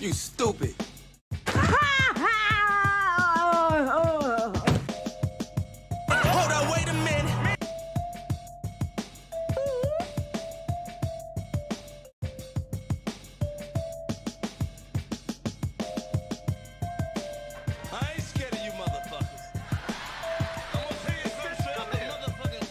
You stupid. Hold on, wait a minute. I ain't scared of you motherfuckers. I'm gonna tell you some shit out there. Motherfucking...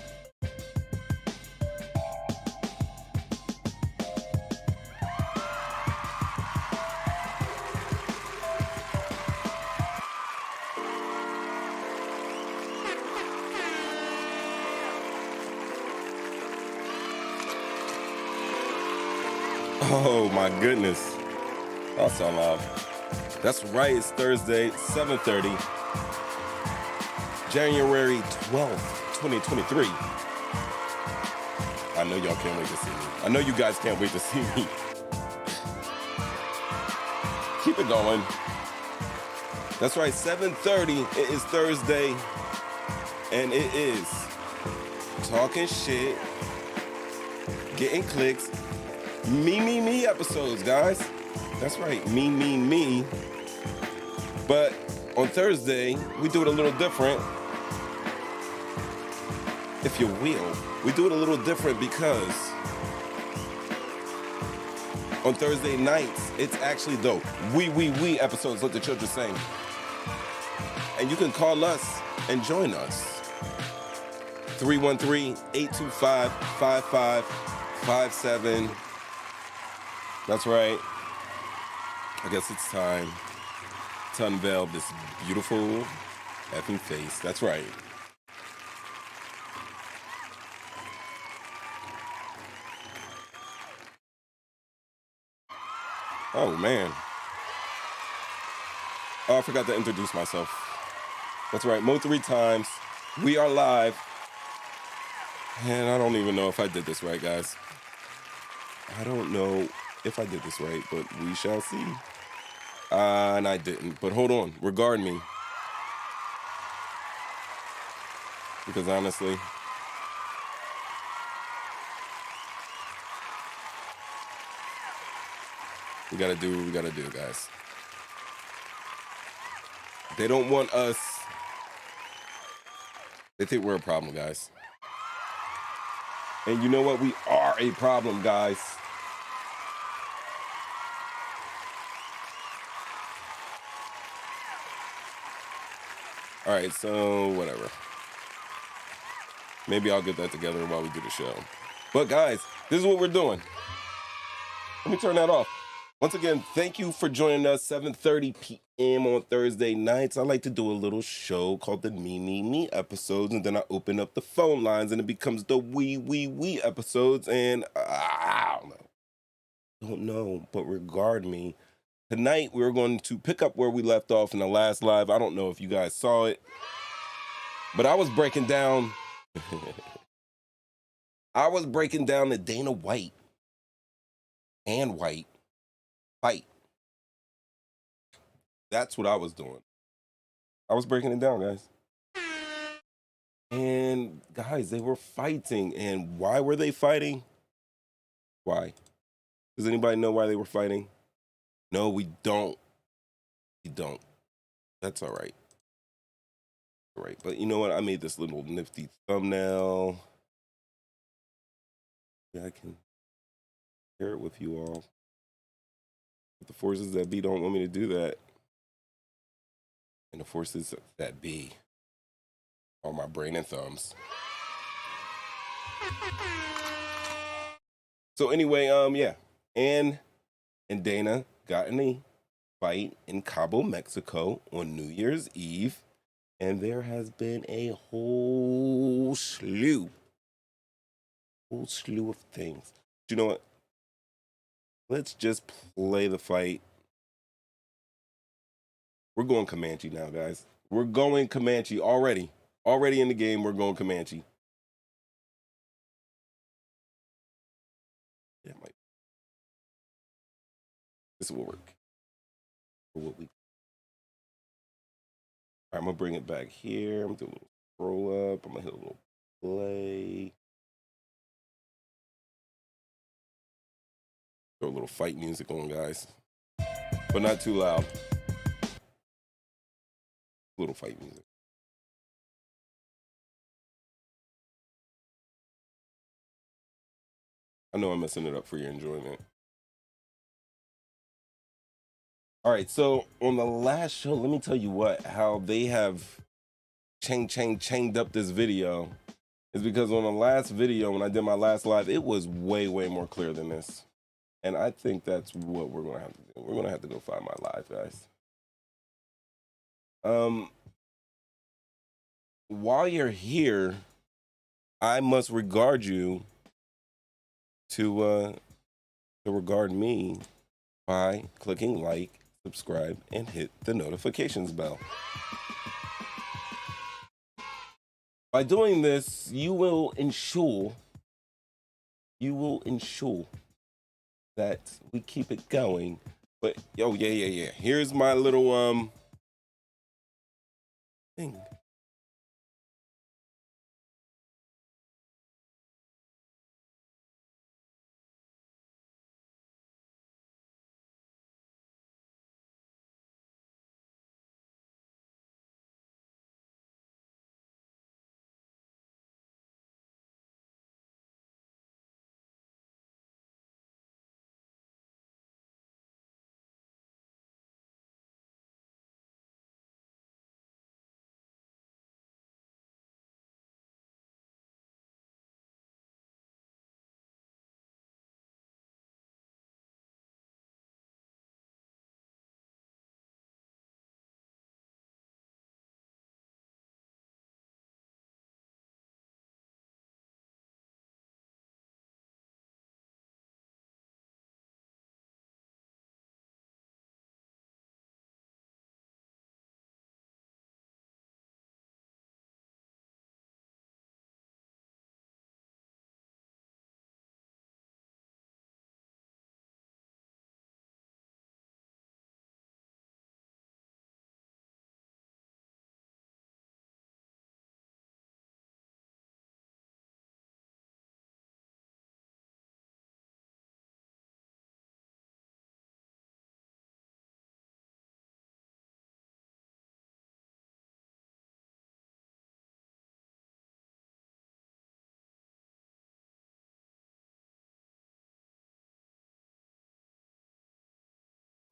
Oh my goodness. That sound loud. That's right, it's Thursday, 7:30, January 12th, 2023. I know y'all can't wait to see me. I know you guys can't wait to see me. Keep it going. That's right, 7:30, it is Thursday, and it is talking shit, getting clicks, me episodes, guys. That's right, me. But on Thursday, we do it a little different, if you will. We do it a little different because on Thursday nights, it's actually the we episodes, Let the Children Sing. And you can call us and join us. 313-825-5557. That's right. I guess it's time to unveil this beautiful effing face. That's right. Oh, man. Oh, I forgot to introduce myself. That's right. Mo 3 times. We are live. And I don't even know if I did this right, guys. I don't know if I did this right, but we shall see. And I didn't. But hold on. Regard me. Because honestly, we gotta do what we gotta do, guys. They don't want us. They think we're a problem, guys. And you know what? We are a problem, guys. All right, so whatever. Maybe I'll get that together while we do the show. But guys, this is what we're doing. Let me turn that off. Once again, thank you for joining us, 7:30 p.m. on Thursday nights. I like to do a little show called the Me episodes, and then I open up the phone lines, and it becomes the we episodes, and I don't know, but regard me. Tonight, we're going to pick up where we left off in the last live. I don't know if you guys saw it, but I was breaking down... the Dana White and White fight. That's what I was doing. I was breaking it down, guys. And guys, they were fighting. And why were they fighting? Why? Does anybody know why they were fighting? No, we don't. We don't. That's all right. All right. But you know what? I made this little nifty thumbnail. Yeah, I can share it with you all. But the forces that be don't want me to do that. And the forces that be are my brain and thumbs. So anyway, yeah. Ann and Dana got in a fight in Cabo, Mexico on New Year's Eve. And there has been a whole slew of things. You know what? Let's just play the fight. We're going Comanche now, guys. We're going Comanche already. Already in the game, we're going Comanche. Yeah, Mike. This will work. For what we... All right, I'm going to bring it back here. I'm doing a little scroll up. I'm going to hit a little play. Throw a little fight music on, guys. but not too loud. Little fight music. I know I'm messing it up for your enjoyment. All right, so on the last show, let me tell you how they have chained up this video is because on the last video, when I did my last live, it was way more clear than this. And I think that's what we're gonna have to do. We're gonna have to go find my live, guys. While you're here, I must regard you to regard me by clicking like, subscribe, and hit the notifications bell. By doing this, you will ensure that we keep it going. But yo, yeah. Here's my little thing.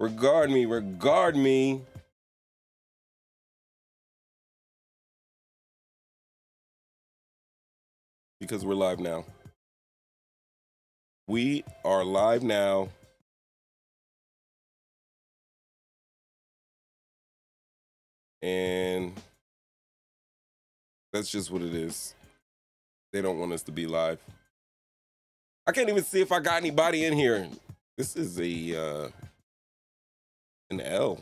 Regard me. Because we're live now. We are live now. And that's just what it is. They don't want us to be live. I can't even see if I got anybody in here. This is an L,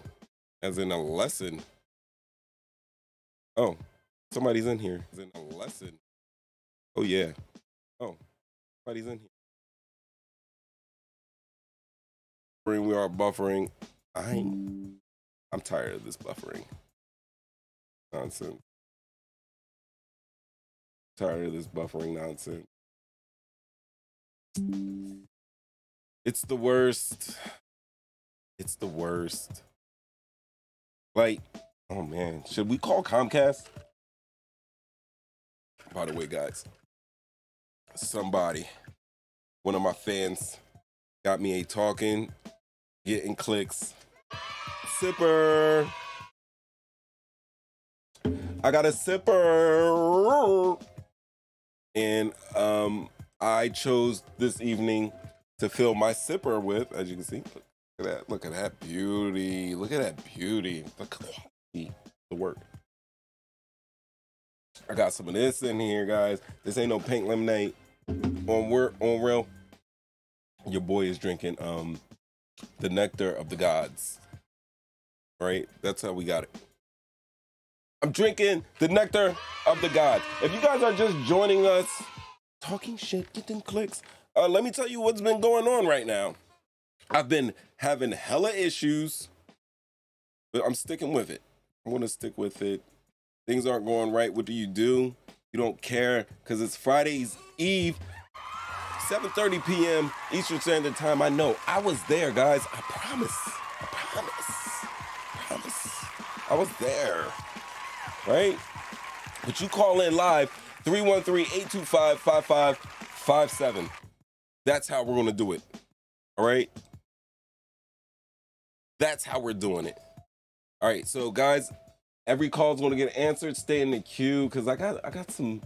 as in a lesson. Oh, somebody's in here. As in a lesson. Oh, yeah. Oh, somebody's in here. We are buffering. I'm tired of this buffering nonsense. Tired of this buffering nonsense. It's the worst. It's the worst. Like, oh man, should we call Comcast? By the way, guys, one of my fans got me a talking, getting clicks sipper. I got a sipper. And I chose this evening to fill my sipper with, as you can see, look at that beauty. Look at that beauty. The quality, the work. I got some of this in here, guys. This ain't no pink lemonade. On real, your boy is drinking the nectar of the gods. Right? That's how we got it. I'm drinking the nectar of the gods. If you guys are just joining us, talking shit, getting clicks, let me tell you what's been going on right now. I've been having hella issues, but I'm sticking with it. I'm going to stick with it. Things aren't going right. What do? You don't care because it's Friday's Eve, 7:30 p.m. Eastern Standard Time. I know. I was there, guys. I promise. was there, right? But you call in live, 313-825-5557. That's how we're going to do it, all right? That's how we're doing it. All right, so guys, every call's going to get answered. Stay in the queue because I got some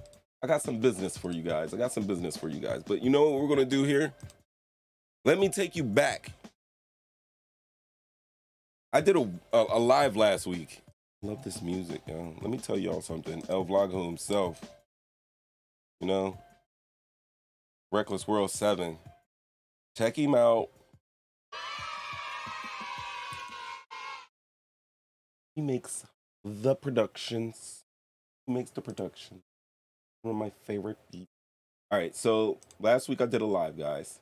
business for you guys. But you know what we're going to do here? Let me take you back. I did a live last week. Love this music, yo. Let me tell y'all something. El Vloggo himself, you know, Reckless World 7. Check him out. He makes the productions. One of my favorite beats. All right, so last week I did a live, guys.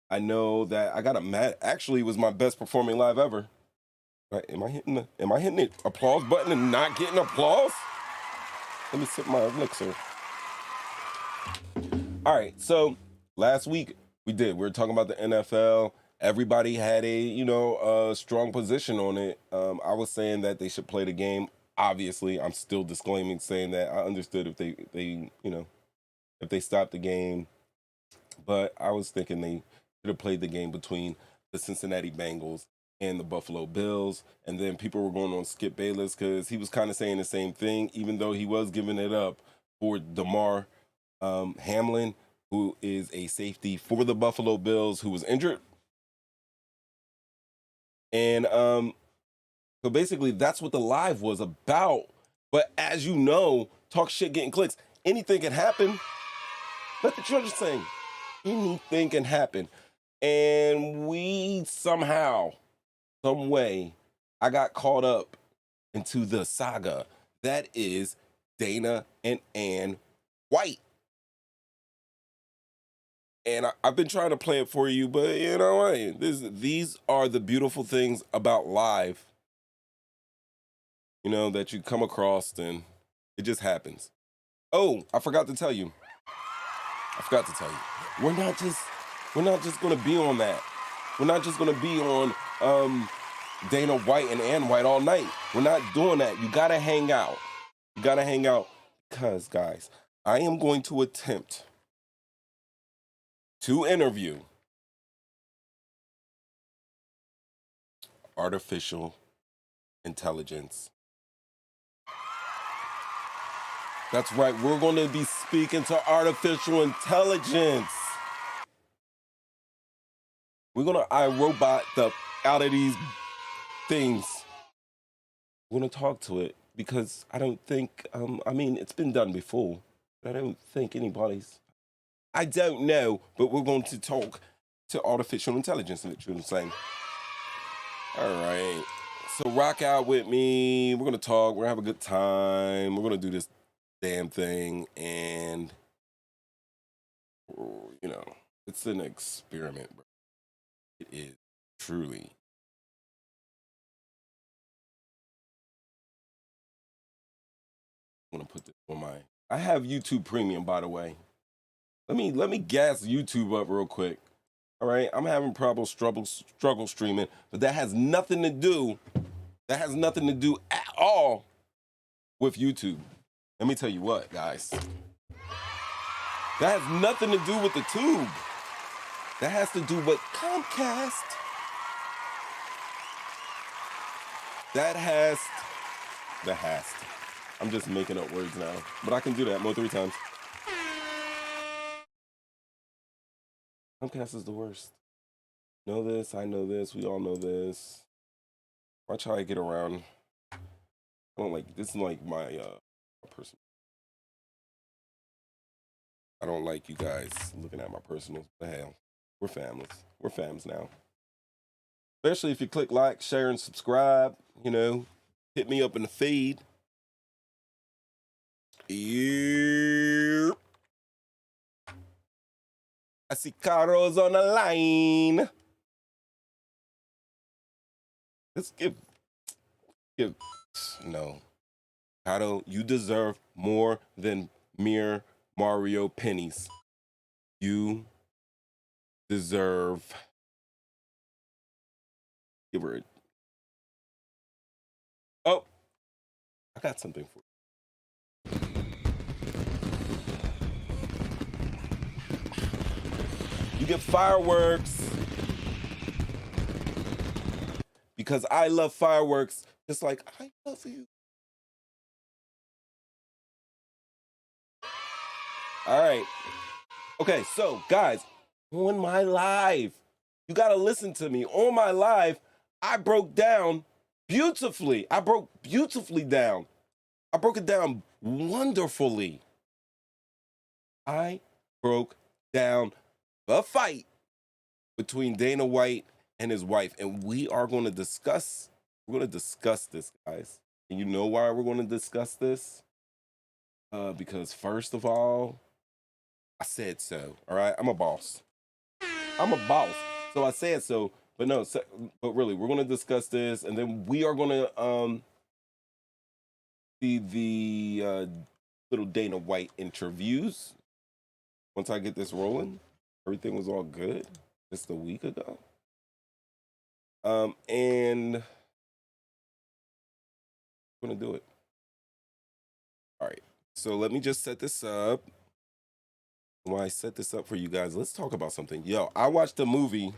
I know that I got a mad. Actually, it was my best performing live ever. Right, am I hitting the applause button and not getting applause? Let me sip my elixir. All right, so last week we were talking about the NFL. Everybody had a strong position on it. I was saying that they should play the game. Obviously, I'm still disclaiming saying that I understood if they stopped the game, but I was thinking they should have played the game between the Cincinnati Bengals and the Buffalo Bills. And then people were going on Skip Bayless because he was kind of saying the same thing, even though he was giving it up for Damar Hamlin, who is a safety for the Buffalo Bills, who was injured. And so basically that's what the live was about. But as you know, talk shit, getting clicks, anything can happen. Let the children sing. Anything can happen. And we somehow, some way, I got caught up into the saga that is Dana and Ann White. And I've been trying to play it for you, but you know what? These are the beautiful things about live, that you come across and it just happens. Oh, I forgot to tell you. We're not just gonna be on that. We're not just gonna be on Dana White and Ann White all night. We're not doing that. You gotta hang out. Because, guys, I am going to attempt to interview artificial intelligence. That's right, we're going to be speaking to artificial intelligence. We're going to iRobot the out of these things. We're going to talk to it because I don't think, it's been done before, but I don't think I don't know, but we're going to talk to artificial intelligence, you know what I'm saying? All right, so rock out with me. We're going to talk, we're going to have a good time. We're going to do this damn thing, and it's an experiment, bro. It is truly. I'm gonna put this on I have YouTube Premium, by the way. Let me gas YouTube up real quick. All right, I'm having problems struggle streaming, but that has nothing to do at all with YouTube. Let me tell you what, guys. That has nothing to do with the tube. That has to do with Comcast. I'm just making up words now, but I can do that more 3 times. Comcast is the worst. Know this, I know this, we all know this. Watch how I get around. I don't like, this is like my personal. I don't like you guys looking at my personals. The hell, we're families. We're fams now. Especially if you click like, share, and subscribe, hit me up in the feed. Yep. I see Caro's on the line. Let's give, no. Caro, you deserve more than mere Mario pennies. You deserve, give her a, oh, I got something for you. You get fireworks because I love fireworks just like I love you. All right. Okay, so guys, on my live, you got to listen to me. On my live, I broke down beautifully. I broke beautifully down. I broke it down wonderfully. I broke down the fight between Dana White and his wife, and we're going to discuss this, guys. And you know why we're going to discuss this? Because first of all, I said so. All right, I'm a boss. So I said so. But no, but really, we're going to discuss this, and then we are going to see the little Dana White interviews. Once I get this rolling, everything was all good just a week ago. And I'm going to do it. All right. So let me just set this up. While I set this up for you guys, let's talk about something. Yo, I watched a movie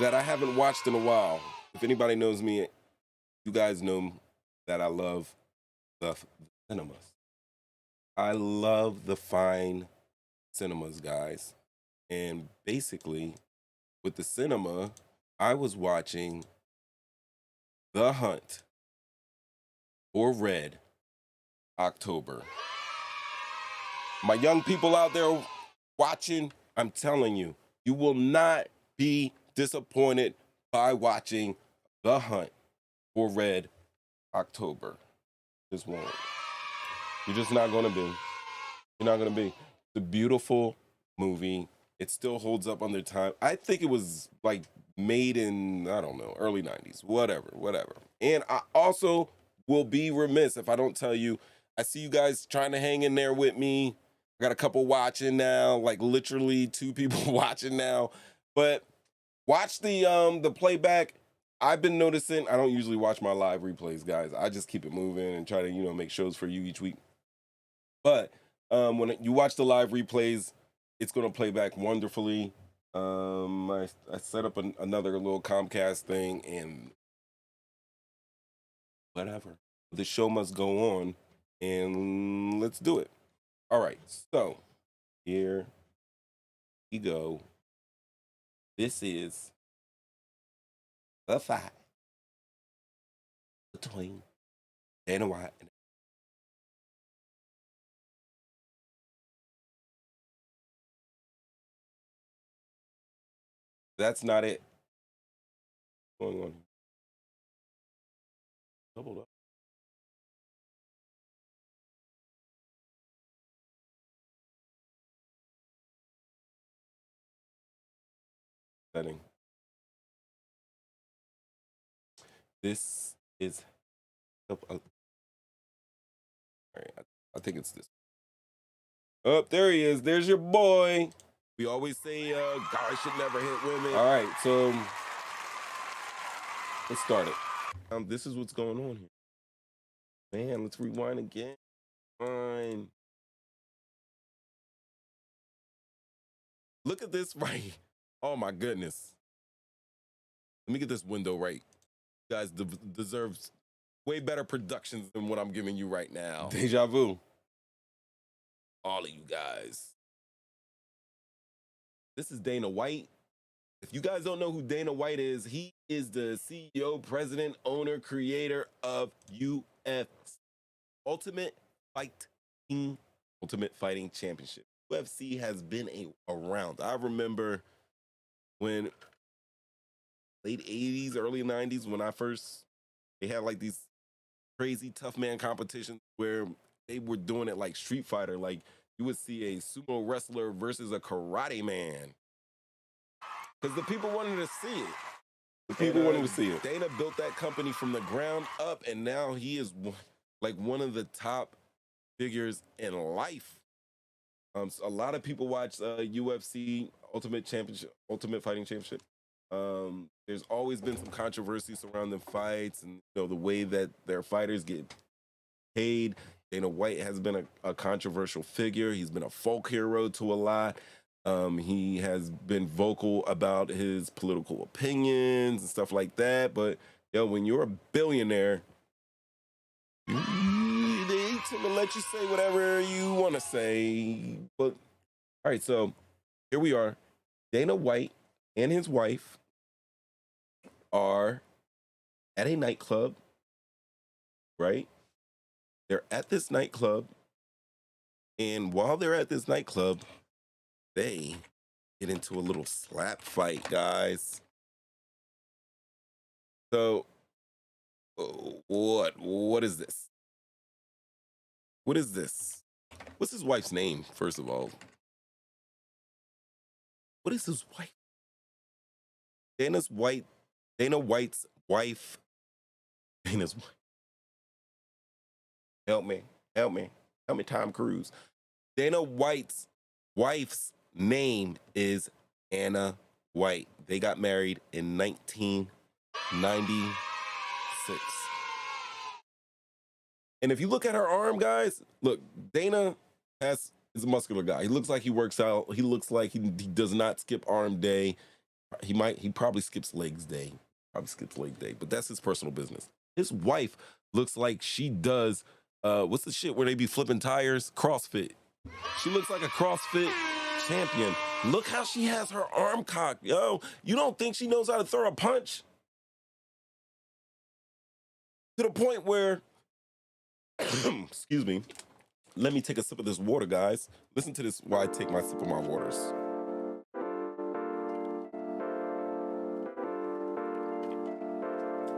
that I haven't watched in a while. If anybody knows me, you guys know that I love the cinemas. I love the fine cinemas, guys. And basically, with the cinema, I was watching The Hunt for Red October. My young people out there watching, I'm telling you, you will not be disappointed by watching The Hunt for Red October. Just won't. You're just not going to be. You're not going to be. It's a beautiful movie. It still holds up under time. I think it was like made in, I don't know, early 90s, whatever. And I also will be remiss if I don't tell you, I see you guys trying to hang in there with me. I got a couple watching now, like literally 2 people watching now. But watch the playback. I've been noticing, I don't usually watch my live replays, guys. I just keep it moving and try to, make shows for you each week. But when you watch the live replays, it's going to play back wonderfully. I set up another little Comcast thing and whatever. The show must go on, and let's do it. All right, so here we go. This is the fight between Dana White and that's not it. What's going on? Doubled up. Setting. This is. All right, I think it's this. Oh, there he is. There's your boy. We always say guys should never hit women. All right, so let's start it. This is what's going on here. Man, let's rewind again. Fine. Look at this right. Oh my goodness. Let me get this window right. You guys deserves way better productions than what I'm giving you right now. Deja vu. All of you guys. This is Dana White. If you guys don't know who Dana White is, he is the CEO, president, owner, creator of UFC, Ultimate Fighting Championship. UFC has been around. I remember when late 80s, early 90s, when they had like these crazy tough man competitions where they were doing it like Street Fighter. Like you would see a sumo wrestler versus a karate man. Because the people wanted to see it. Dana built that company from the ground up, and now he is like one of the top figures in life. So a lot of people watch UFC Ultimate Fighting Championship. There's always been some controversy surrounding fights and the way that their fighters get paid. Dana White has been a controversial figure. He's been a folk hero to a lot. He has been vocal about his political opinions and stuff like that. But when you're a billionaire, they tend to let you say whatever you want to say. But all right, so here we are. Dana White and his wife are at a nightclub, right? They're at this nightclub, and while they're at this nightclub, they get into a little slap fight, guys. So, what is this? What is this? What's his wife's name, first of all? What is his wife? Dana White's wife. Dana's wife. Help me, Tom Cruise. Dana White's wife's name is Anna White. They got married in 1996. And if you look at her arm, guys, look, Dana is a muscular guy. He looks like he works out. He looks like he does not skip arm day. He probably skips legs day. But that's his personal business. His wife looks like she does, what's the shit where they be flipping tires? CrossFit. She looks like a CrossFit champion. Look how she has her arm cocked, yo. You don't think she knows how to throw a punch? To the point where, excuse me, let me take a sip of this water, guys. Listen to this while I take my sip of my waters.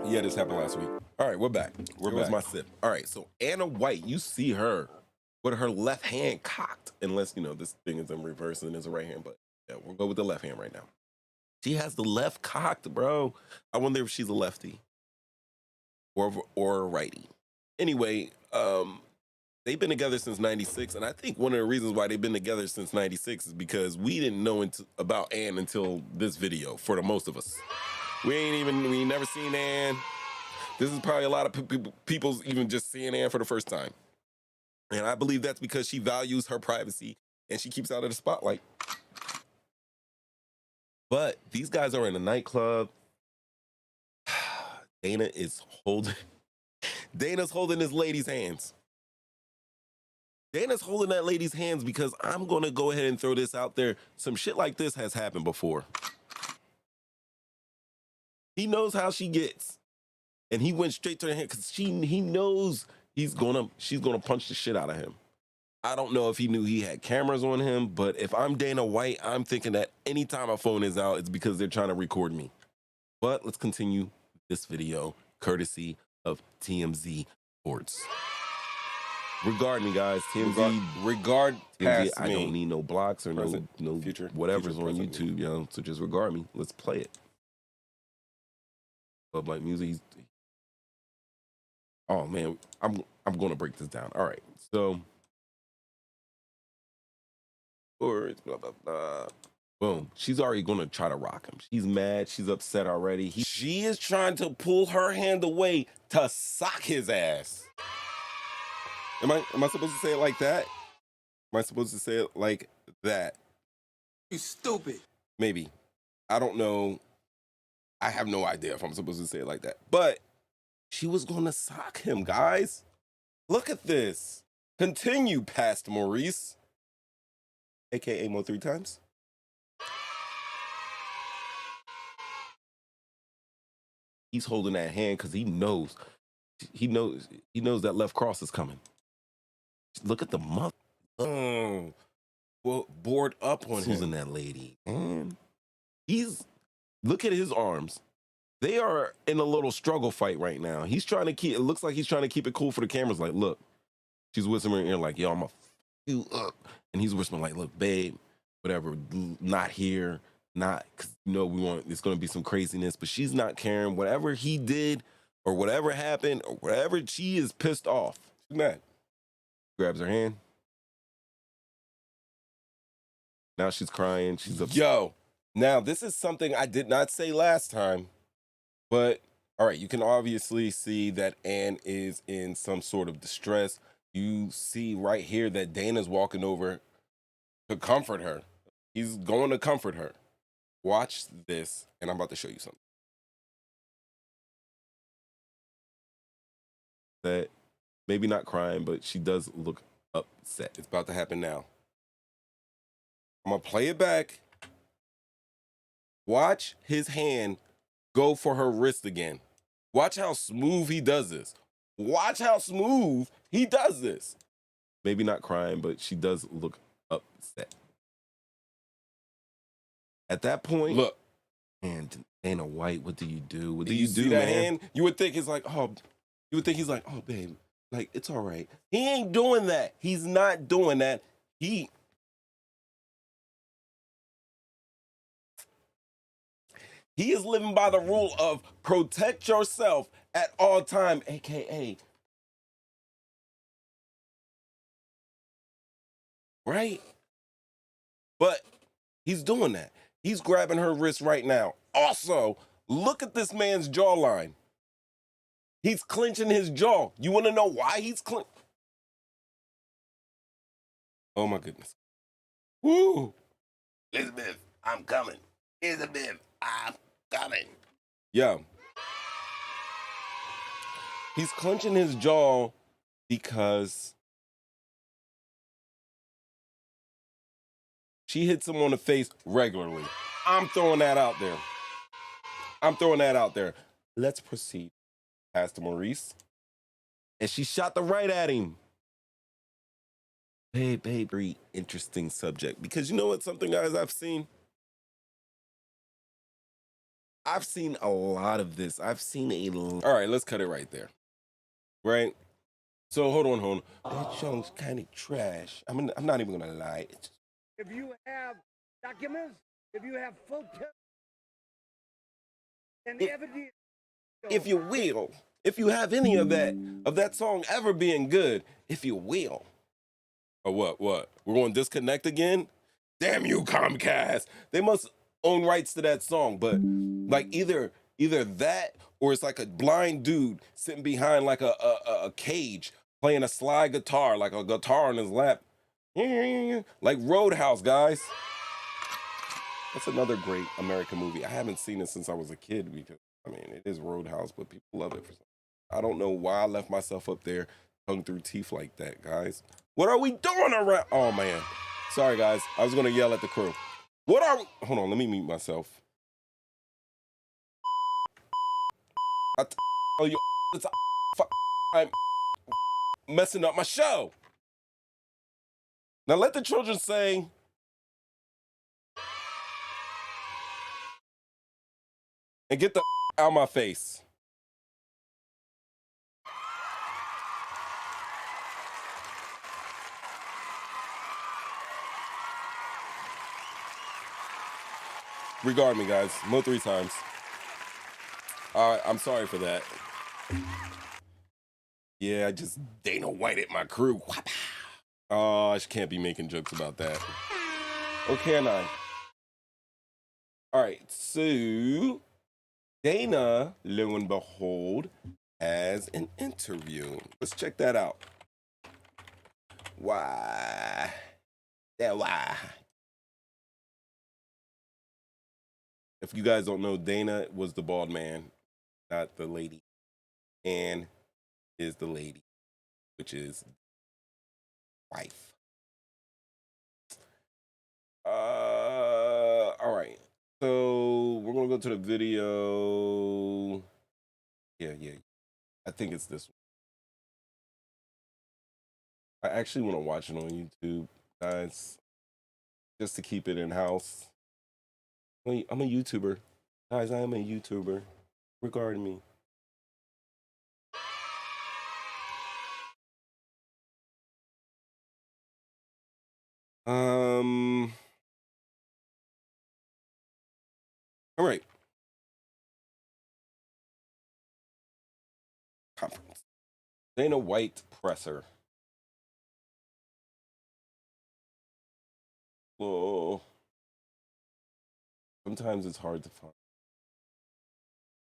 Yeah, this happened last week. All right, we're back. Where's my sip? All right, so Anna White, you see her with her left hand cocked, unless, this thing is in reverse and there's a right hand, but yeah, we'll go with the left hand right now. She has the left cocked, bro. I wonder if she's a lefty or a righty. Anyway, they've been together since 96, and I think one of the reasons why they've been together since 96 is because we didn't know about Ann until this video, for the most of us. We ain't never seen Ann. This is probably a lot of people's even just seeing Ann for the first time. And I believe that's because she values her privacy and she keeps out of the spotlight. But these guys are in a nightclub. Dana's holding this lady's hands. Dana's holding that lady's hands because I'm going to go ahead and throw this out there. Some shit like this has happened before. He knows how she gets. And he went straight to her hand because he knows she's gonna punch the shit out of him. I don't know if he knew he had cameras on him, but if I'm Dana White, I'm thinking that anytime my phone is out, it's because they're trying to record me. But let's continue this video, courtesy of TMZ Sports. Regard me, guys. TMZ, regard TMZ, past I me. don't need no blocks or Present, no future, whatever's future, on present, YouTube, So just regard me. Let's play it. Club Like Music. Oh man, I'm gonna break this down. All right, so words, blah blah blah. Boom. She's already gonna try to rock him. She's mad. She's upset already. She is trying to pull her hand away to sock his ass. Am I supposed to say it like that? Am I supposed to say it like that? You stupid. Maybe. I don't know. I have no idea if I'm supposed to say it like that. But she was going to sock him, guys. Look at this. Continue, past Maurice. AKA Mo 3 times. He's holding that hand because he knows that left cross is coming. Look at the mother. Well, board up on Susan, that lady. And look at his arms. They are in a little struggle fight right now. It looks like he's trying to keep it cool for the cameras. Like, look, she's whispering in her like, yo, I'm gonna f you up. And he's whispering like, look, babe, whatever, not here, because it's gonna be some craziness, but she's not caring. Whatever he did or whatever happened or whatever, she is pissed off. She's mad. Grabs her hand. Now she's crying. She's upset. Yo, Now, this is something I did not say last time, but all right, you can obviously see that Anne is in some sort of distress. You see right here that Dana's walking over to comfort her. He's going to comfort her. Watch this, and I'm about to show you something. That maybe not crying, but she does look upset. It's about to happen now. I'm gonna play it back. Watch his hand go for her wrist again. Watch how smooth he does this. Watch how smooth he does this. Maybe not crying, but she does look upset. At that point, look, man, Dana White, what do you do? What do you do, man? Hand? You would think it's like, oh, you would think he's like, oh, babe, like, it's all right. He ain't doing that. He's not doing that. He is living by the rule of protect yourself at all time, AKA. Right? But he's doing that. He's grabbing her wrist right now. Also, look at this man's jawline. He's clenching his jaw. You want to know why he's clenching? Oh my goodness. Woo! Elizabeth, I'm coming. Elizabeth, I'm coming. Yeah. He's clenching his jaw because she hits him on the face regularly. I'm throwing that out there. I'm throwing that out there. Let's proceed. Pastor Maurice. And she shot the right at him. Hey, very interesting subject. Because you know what, something, guys, I've seen a lot of this. I've seen All right, let's cut it right there. Right? So hold on. That song's kind of trash. I'm not even gonna lie. If you have documents, if you have photos, and evidence, if you will, if you have any of that song ever being good, if you will. Or what? We're going to disconnect again? Damn you, Comcast. They must own rights to that song, but like either that or it's like a blind dude sitting behind like a cage playing a slide guitar, like a guitar on his lap. Like Roadhouse, guys. That's another great American movie. I haven't seen it since I was a kid because, I mean, it is Roadhouse, but people love it for something. I don't know why I left myself up there tongue through teeth like that, guys. What are we doing around? Oh, man. Sorry, guys. I was going to yell at the crew. What are we? Hold on. Let me mute myself. Oh, you. I'm messing up my show. Now let the children say. And get the out of my face. Regard me, guys. Mo 3 times. I'm sorry for that. Yeah, I just Dana White at my crew. Oh, I can't be making jokes about that. Or can I? All right, so Dana, lo and behold, has an interview. Let's check that out. Why? Yeah, why? If you guys don't know, Dana was the bald man, not the lady. Anne is the lady, which is wife. All right. So we're gonna go to the video. Yeah. I think it's this one. I actually want to watch it on YouTube, guys, just to keep it in house. I'm a YouTuber, guys. I am a YouTuber. Regard me. All right. Conference. Dana White presser. Oh. Sometimes it's hard to find.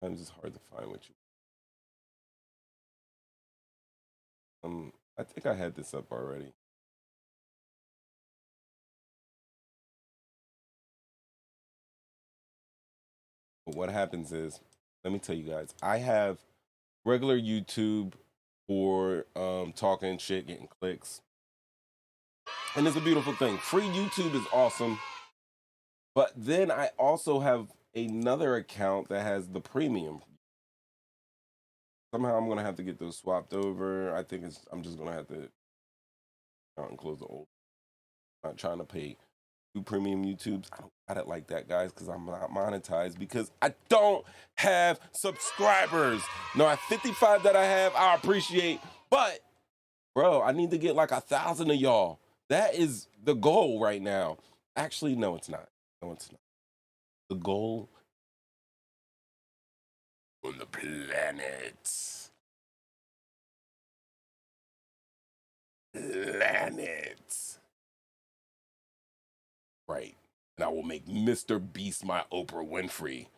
Sometimes it's hard to find what you. I think I had this up already. But what happens is, let me tell you guys, I have regular YouTube for talking shit, getting clicks. And it's a beautiful thing. Free YouTube is awesome. But then I also have another account that has the premium. Somehow I'm gonna have to get those swapped over. I think I'm just gonna have to close the old. I'm not trying to pay 2 premium YouTubes. I don't got it like that, guys, because I'm not monetized because I don't have subscribers. No, at 55 that I have, I appreciate. But bro, I need to get like 1,000 of y'all. That is the goal right now. Actually, no, it's not. No, it's not. The goal on the planet. Right. And I will make Mr. Beast my Oprah Winfrey.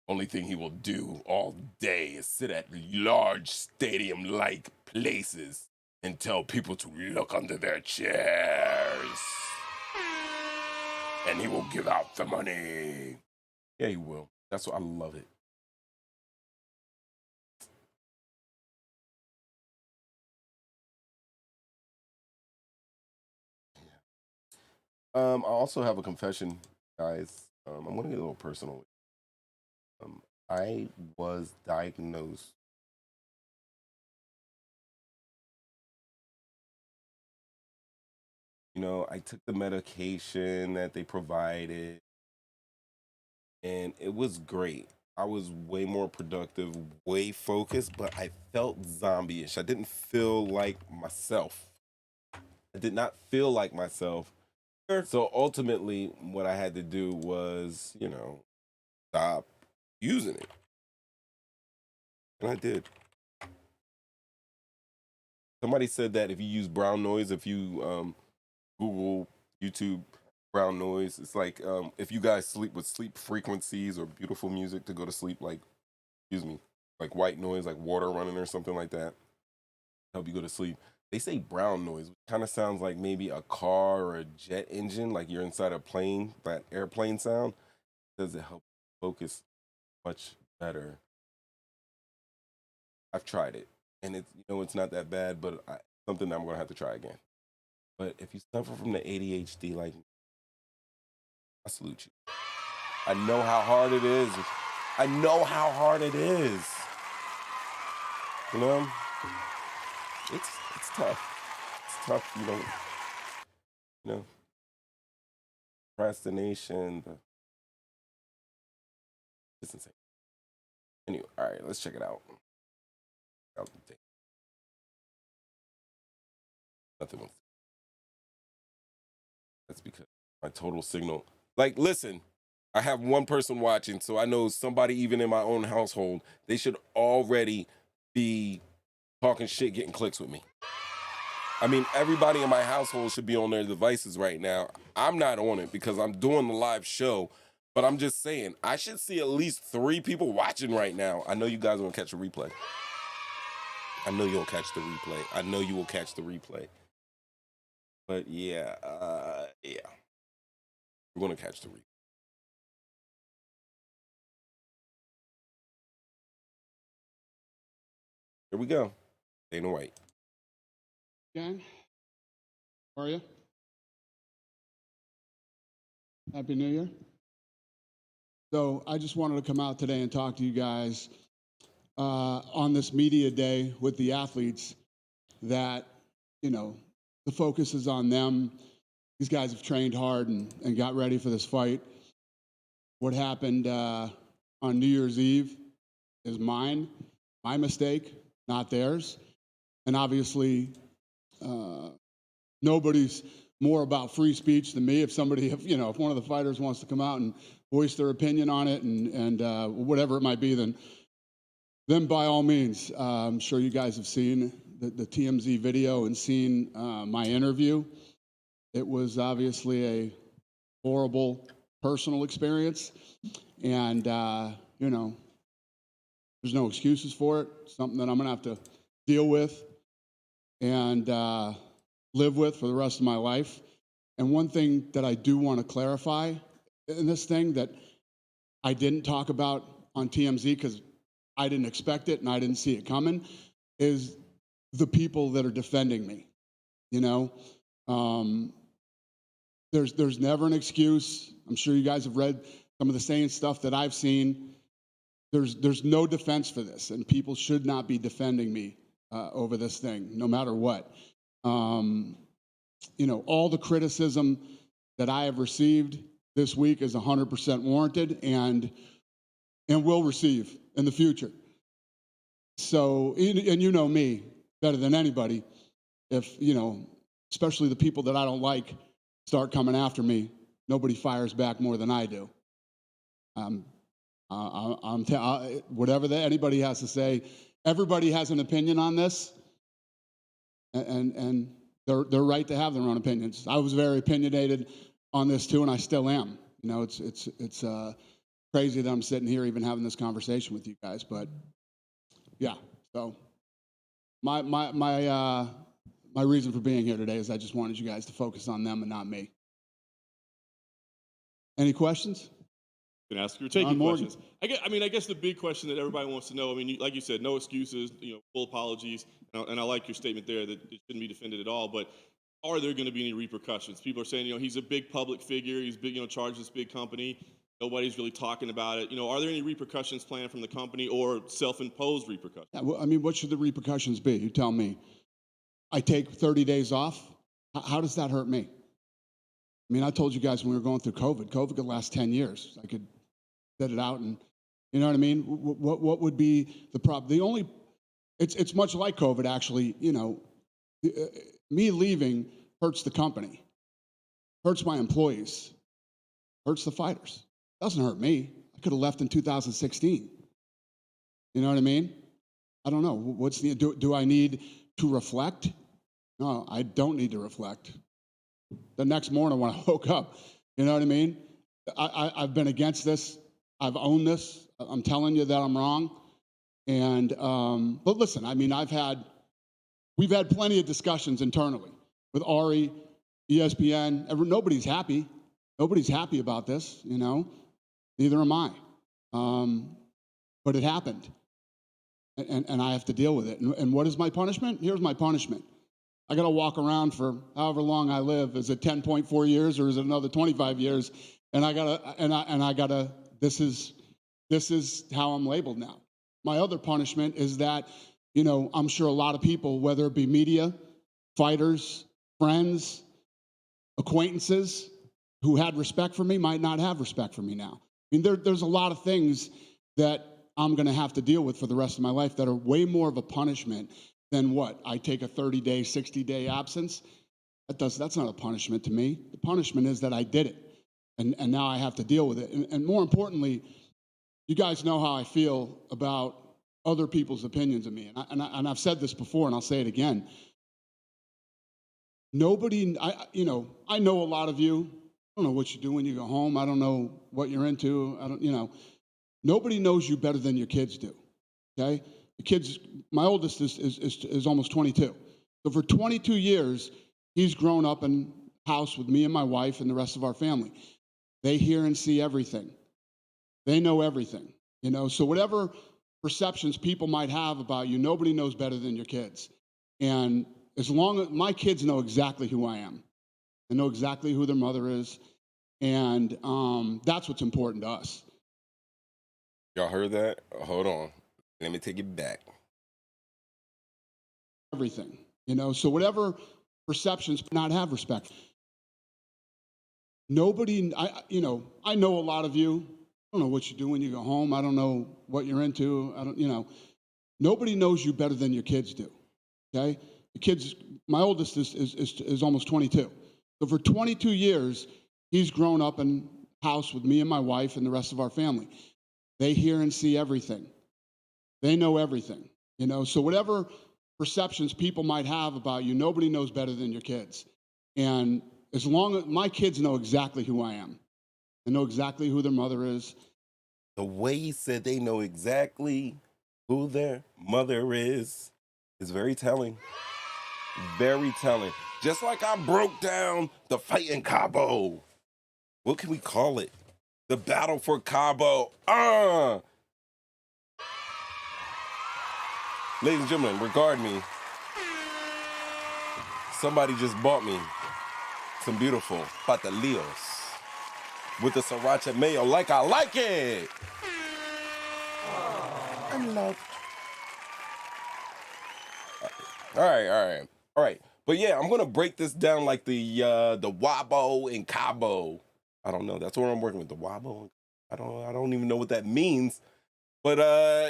Only thing he will do all day is sit at large stadium-like places and tell people to look under their chairs. And he will give out the money. Yeah, he will. That's what I love it. I also have a confession, guys. I'm gonna get a little personal. I was diagnosed. You know, I took the medication that they provided, and it was great. I was way more productive, way focused, but I felt zombie-ish. I didn't feel like myself. I did not feel like myself. So ultimately, what I had to do was, you know, stop using it. And I did. Somebody said that if you use brown noise, if you Google, YouTube, brown noise, it's like if you guys sleep with sleep frequencies or beautiful music to go to sleep, like, excuse me, like white noise, like water running or something like that, help you go to sleep. They say brown noise, which kind of sounds like maybe a car or a jet engine, like you're inside a plane, that airplane sound. Does it help focus much better? I've tried it, and it's, you know, it's not that bad, but something that I'm gonna have to try again. But if you suffer from the ADHD, like, I salute you. I know how hard it is. I know how hard it is. You know, it's tough. It's tough. You know, procrastination. It's insane. Anyway, all right, let's check it out. Nothing wants. That's because my total signal. Like, listen, I have one person watching, so I know somebody even in my own household, they should already be talking shit, getting clicks with me. I mean, everybody in my household should be on their devices right now. I'm not on it because I'm doing the live show, but I'm just saying, I should see at least 3 people watching right now. I know you guys are gonna catch a replay. I know you'll catch the replay. I know you will catch the replay. But yeah, yeah. We're gonna catch the replay. Here we go. Dana White. Gang, how are you? Happy New Year. So I just wanted to come out today and talk to you guys on this media day with the athletes that, you know, the focus is on them. These guys have trained hard and got ready for this fight. What happened on New Year's Eve is my mistake, not theirs. And obviously, nobody's more about free speech than me. If somebody, if one of the fighters wants to come out and voice their opinion on it and whatever it might be, then by all means. I'm sure you guys have seen the TMZ video and seen my interview. It was obviously a horrible personal experience. And, you know, there's no excuses for it. Something that I'm going to have to deal with and live with for the rest of my life. And one thing that I do want to clarify in this thing that I didn't talk about on TMZ because I didn't expect it and I didn't see it coming is the people that are defending me. You know, there's never an excuse. I'm sure you guys have read some of the same stuff that I've seen. There's no defense for this, and people should not be defending me over this thing, no matter what. You know, all the criticism that I have received this week is 100% warranted and will receive in the future. So, and you know me better than anybody. If, you know, especially the people that I don't like start coming after me, nobody fires back more than I do. Whatever anybody has to say, everybody has an opinion on this, and they're right to have their own opinions. I was very opinionated on this too, and I still am. You know, it's crazy that I'm sitting here even having this conversation with you guys, but yeah. So my reason for being here today is I just wanted you guys to focus on them and not me. Any questions? Can ask your taking Morgan. questions. I guess the big question that everybody wants to know. I mean, like you said, no excuses. You know, full apologies. And I like your statement there that it shouldn't be defended at all. But are there going to be any repercussions? People are saying, you know, he's a big public figure. He's big, you know, charged this big company. Nobody's really talking about it. You know, are there any repercussions planned from the company or self-imposed repercussions? Yeah, well, I mean, what should the repercussions be? You tell me. I take 30 days off. How does that hurt me? I mean, I told you guys when we were going through COVID could last 10 years. I could set it out and, you know what I mean? What would be the problem? The only, it's much like COVID, actually. You know, me leaving hurts the company, hurts my employees, hurts the fighters. Doesn't hurt me. I could have left in 2016. You know what I mean? I don't know. What's the, do I need to reflect? No, I don't need to reflect. The next morning when I woke up, you know what I mean? I've been against this. I've owned this. I'm telling you that I'm wrong. And, but listen, I mean, we've had plenty of discussions internally with Ari, ESPN. Nobody's happy. Nobody's happy about this, you know? Neither am I. But it happened. And I have to deal with it. And what is my punishment? Here's my punishment. I got to walk around for however long I live. Is it 10.4 years or is it another 25 years? And I gotta, this is how I'm labeled now. My other punishment is that, you know, I'm sure a lot of people, whether it be media, fighters, friends, acquaintances who had respect for me might not have respect for me now. I mean, there's a lot of things that I'm going to have to deal with for the rest of my life that are way more of a punishment than what? I take a 30-day, 60-day absence? That's not a punishment to me. The punishment is that I did it, and now I have to deal with it. And more importantly, you guys know how I feel about other people's opinions of me. And I've said this before, and I'll say it again. Nobody, I know a lot of you. I don't know what you do when you go home. I don't know what you're into. Nobody knows you better than your kids do, okay? The kids, my oldest is almost 22. So for 22 years, he's grown up in a house with me and my wife and the rest of our family. They hear and see everything. They know everything, you know? So whatever perceptions people might have about you, nobody knows better than your kids. And as long as my kids know exactly who I am, they know exactly who their mother is, and that's what's important to us. Y'all heard that? Hold on. Let me take it back. Everything, you know? So whatever perceptions not have respect. Nobody, I know a lot of you. I don't know what you do when you go home. I don't know what you're into. Nobody knows you better than your kids do, okay? The kids, my oldest is almost 22. So for 22 years, he's grown up in a house with me and my wife and the rest of our family. They hear and see everything. They know everything, you know? So whatever perceptions people might have about you, nobody knows better than your kids. And as long as my kids know exactly who I am, They know exactly who their mother is. The way he said they know exactly who their mother is very telling. Very telling. Just like I broke down the fight in Cabo. What can we call it? The battle for Cabo. Ladies and gentlemen, regard me. Somebody just bought me some beautiful patillos with the sriracha mayo like I like it. I'm loved. All right. But yeah, I'm gonna break this down like the Wabo and Cabo. I don't know. That's what I'm working with. The Wabo. I don't even know what that means. But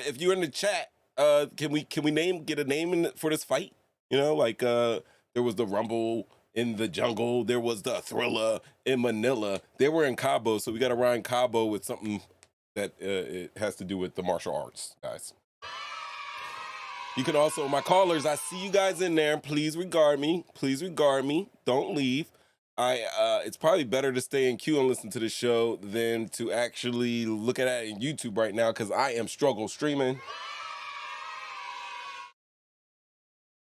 if you're in the chat, can we get a name for this fight? You know, like there was the Rumble in the Jungle. There was the Thriller in Manila. They were in Cabo, so we got to rhyme Cabo with something that it has to do with the martial arts, guys. You can also, my callers, I see you guys in there. Please regard me. Please regard me. Don't leave. It's probably better to stay in queue and listen to the show than to actually look at it in YouTube right now because I am struggle streaming.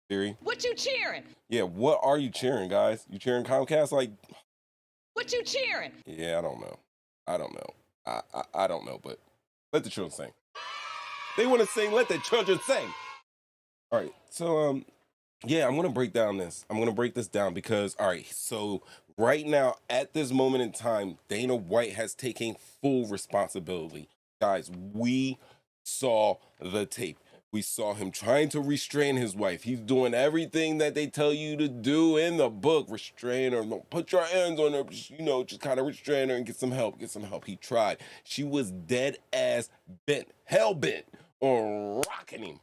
Siri. What you cheering? Yeah, what are you cheering, guys? You cheering Comcast? Like, What you cheering? yeah, I don't know. I don't know, but let the children sing. They want to sing, let the children sing. All right, so yeah, I'm gonna break down this. I'm gonna break this down because, all right, so right now, at this moment in time, Dana White has taken full responsibility. Guys, we saw the tape. We saw him trying to restrain his wife. He's doing everything that they tell you to do in the book. Restrain her, don't put your hands on her, just kind of restrain her and get some help, He tried. She was dead ass bent, hell bent on rocking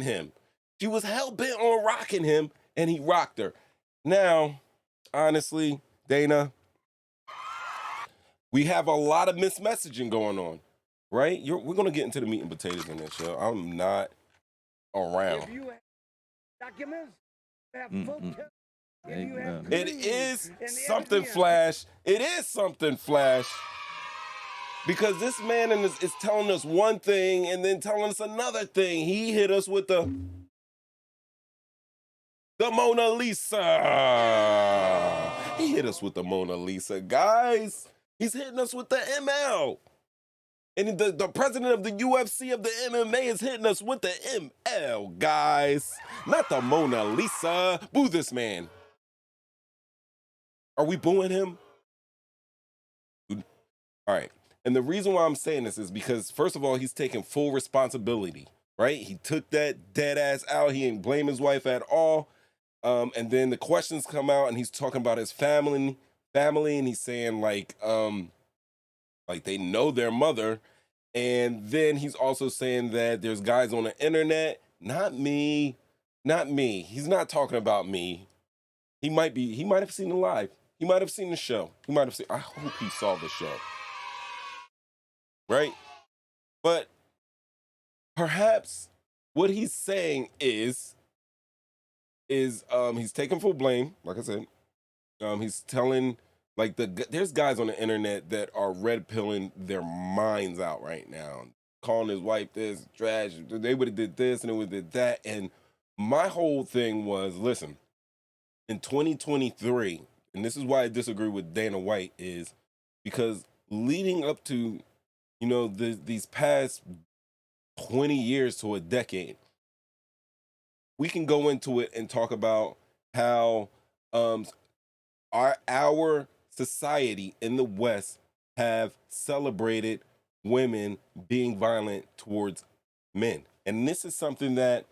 him. She was hell bent on rocking him, and he rocked her. Now, honestly, Dana, we have a lot of mismessaging going on, right? We're going to get into the meat and potatoes in this show. I'm not around. If you have documents, have full test. If you have It news is and something, evidence, Flash. It is something, Flash. Because this man is telling us one thing and then telling us another thing. He hit us with the Mona Lisa. He hit us with the Mona Lisa, guys. He's hitting us with the ML. And the president of the UFC of the MMA is hitting us with the ML, guys. Not the Mona Lisa. Boo this man. Are we booing him? All right. And the reason why I'm saying this is because, first of all, he's taking full responsibility, right? He took that dead ass out. He didn't blame his wife at all. And then the questions come out and he's talking about his family, and he's saying like they know their mother. And then he's also saying that there's guys on the internet, not me. He's not talking about me. He might have seen the live. He might have seen the show. I hope he saw the show. Right? But perhaps what he's saying is he's taking full blame, like I said. He's telling, like, there's guys on the internet that are red pilling their minds out right now, calling his wife this, trash, they would have did this and they would have did that. And my whole thing was, listen, in 2023, and this is why I disagree with Dana White, is because leading up to, these past 20 years to a decade, we can go into it and talk about how our society in the West have celebrated women being violent towards men. And this is something that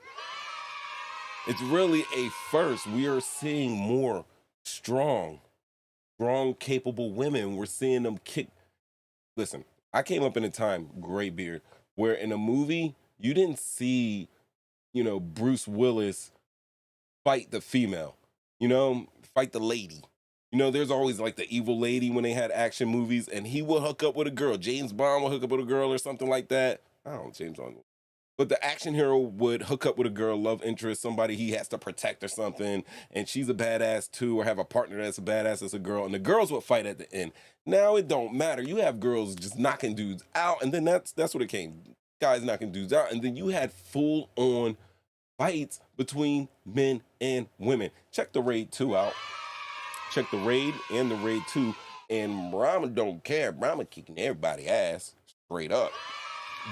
it's really a first. We are seeing more strong, capable women. We're seeing them kick. Listen, I came up in a time, gray beard, where in a movie, you didn't see, Bruce Willis fight the female, fight the lady. There's always like the evil lady when they had action movies, and he will hook up with a girl. James Bond will hook up with a girl or something like that. I don't know, James Bond. But the action hero would hook up with a girl, love interest, somebody he has to protect or something, and she's a badass too, or have a partner that's a badass as a girl, and the girls would fight at the end. Now it don't matter. You have girls just knocking dudes out, and then that's what it came. Guys knocking dudes out, and then you had full on fights between men and women. Check the Raid 2 out. Check the Raid and the Raid 2, and Brahma don't care. Brahma kicking everybody ass straight up.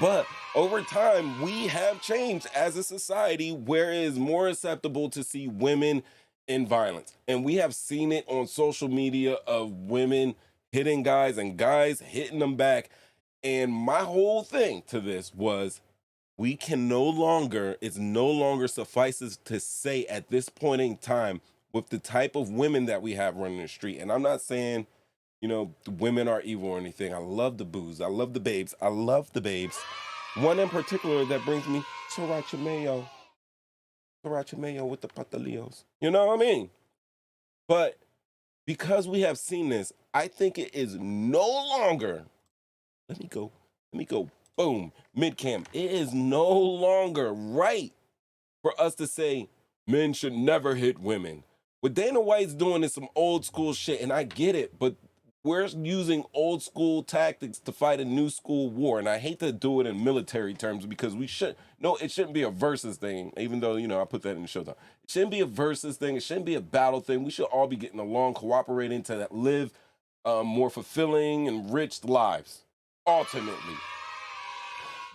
But over time, we have changed as a society where it is more acceptable to see women in violence. And we have seen it on social media of women hitting guys and guys hitting them back. And my whole thing to this was we can no longer, it's no longer suffices to say at this point in time with the type of women that we have running the street. And I'm not saying, you know, the women are evil or anything. I love the boos. I love the babes. I love the babes. One in particular that brings me Sriracha Mayo. Sriracha Mayo with the patalillos. You know what I mean? But because we have seen this, I think it is no longer, let me go, boom, mid-cam. It is no longer right for us to say men should never hit women. What Dana White's doing is some old school shit, and I get it, but we're using old school tactics to fight a new school war. And I hate to do it in military terms because it shouldn't be a versus thing, even though, you know, I put that in the showdown. It shouldn't be a versus thing. It shouldn't be a battle thing. We should all be getting along, cooperating to live more fulfilling and rich lives, ultimately.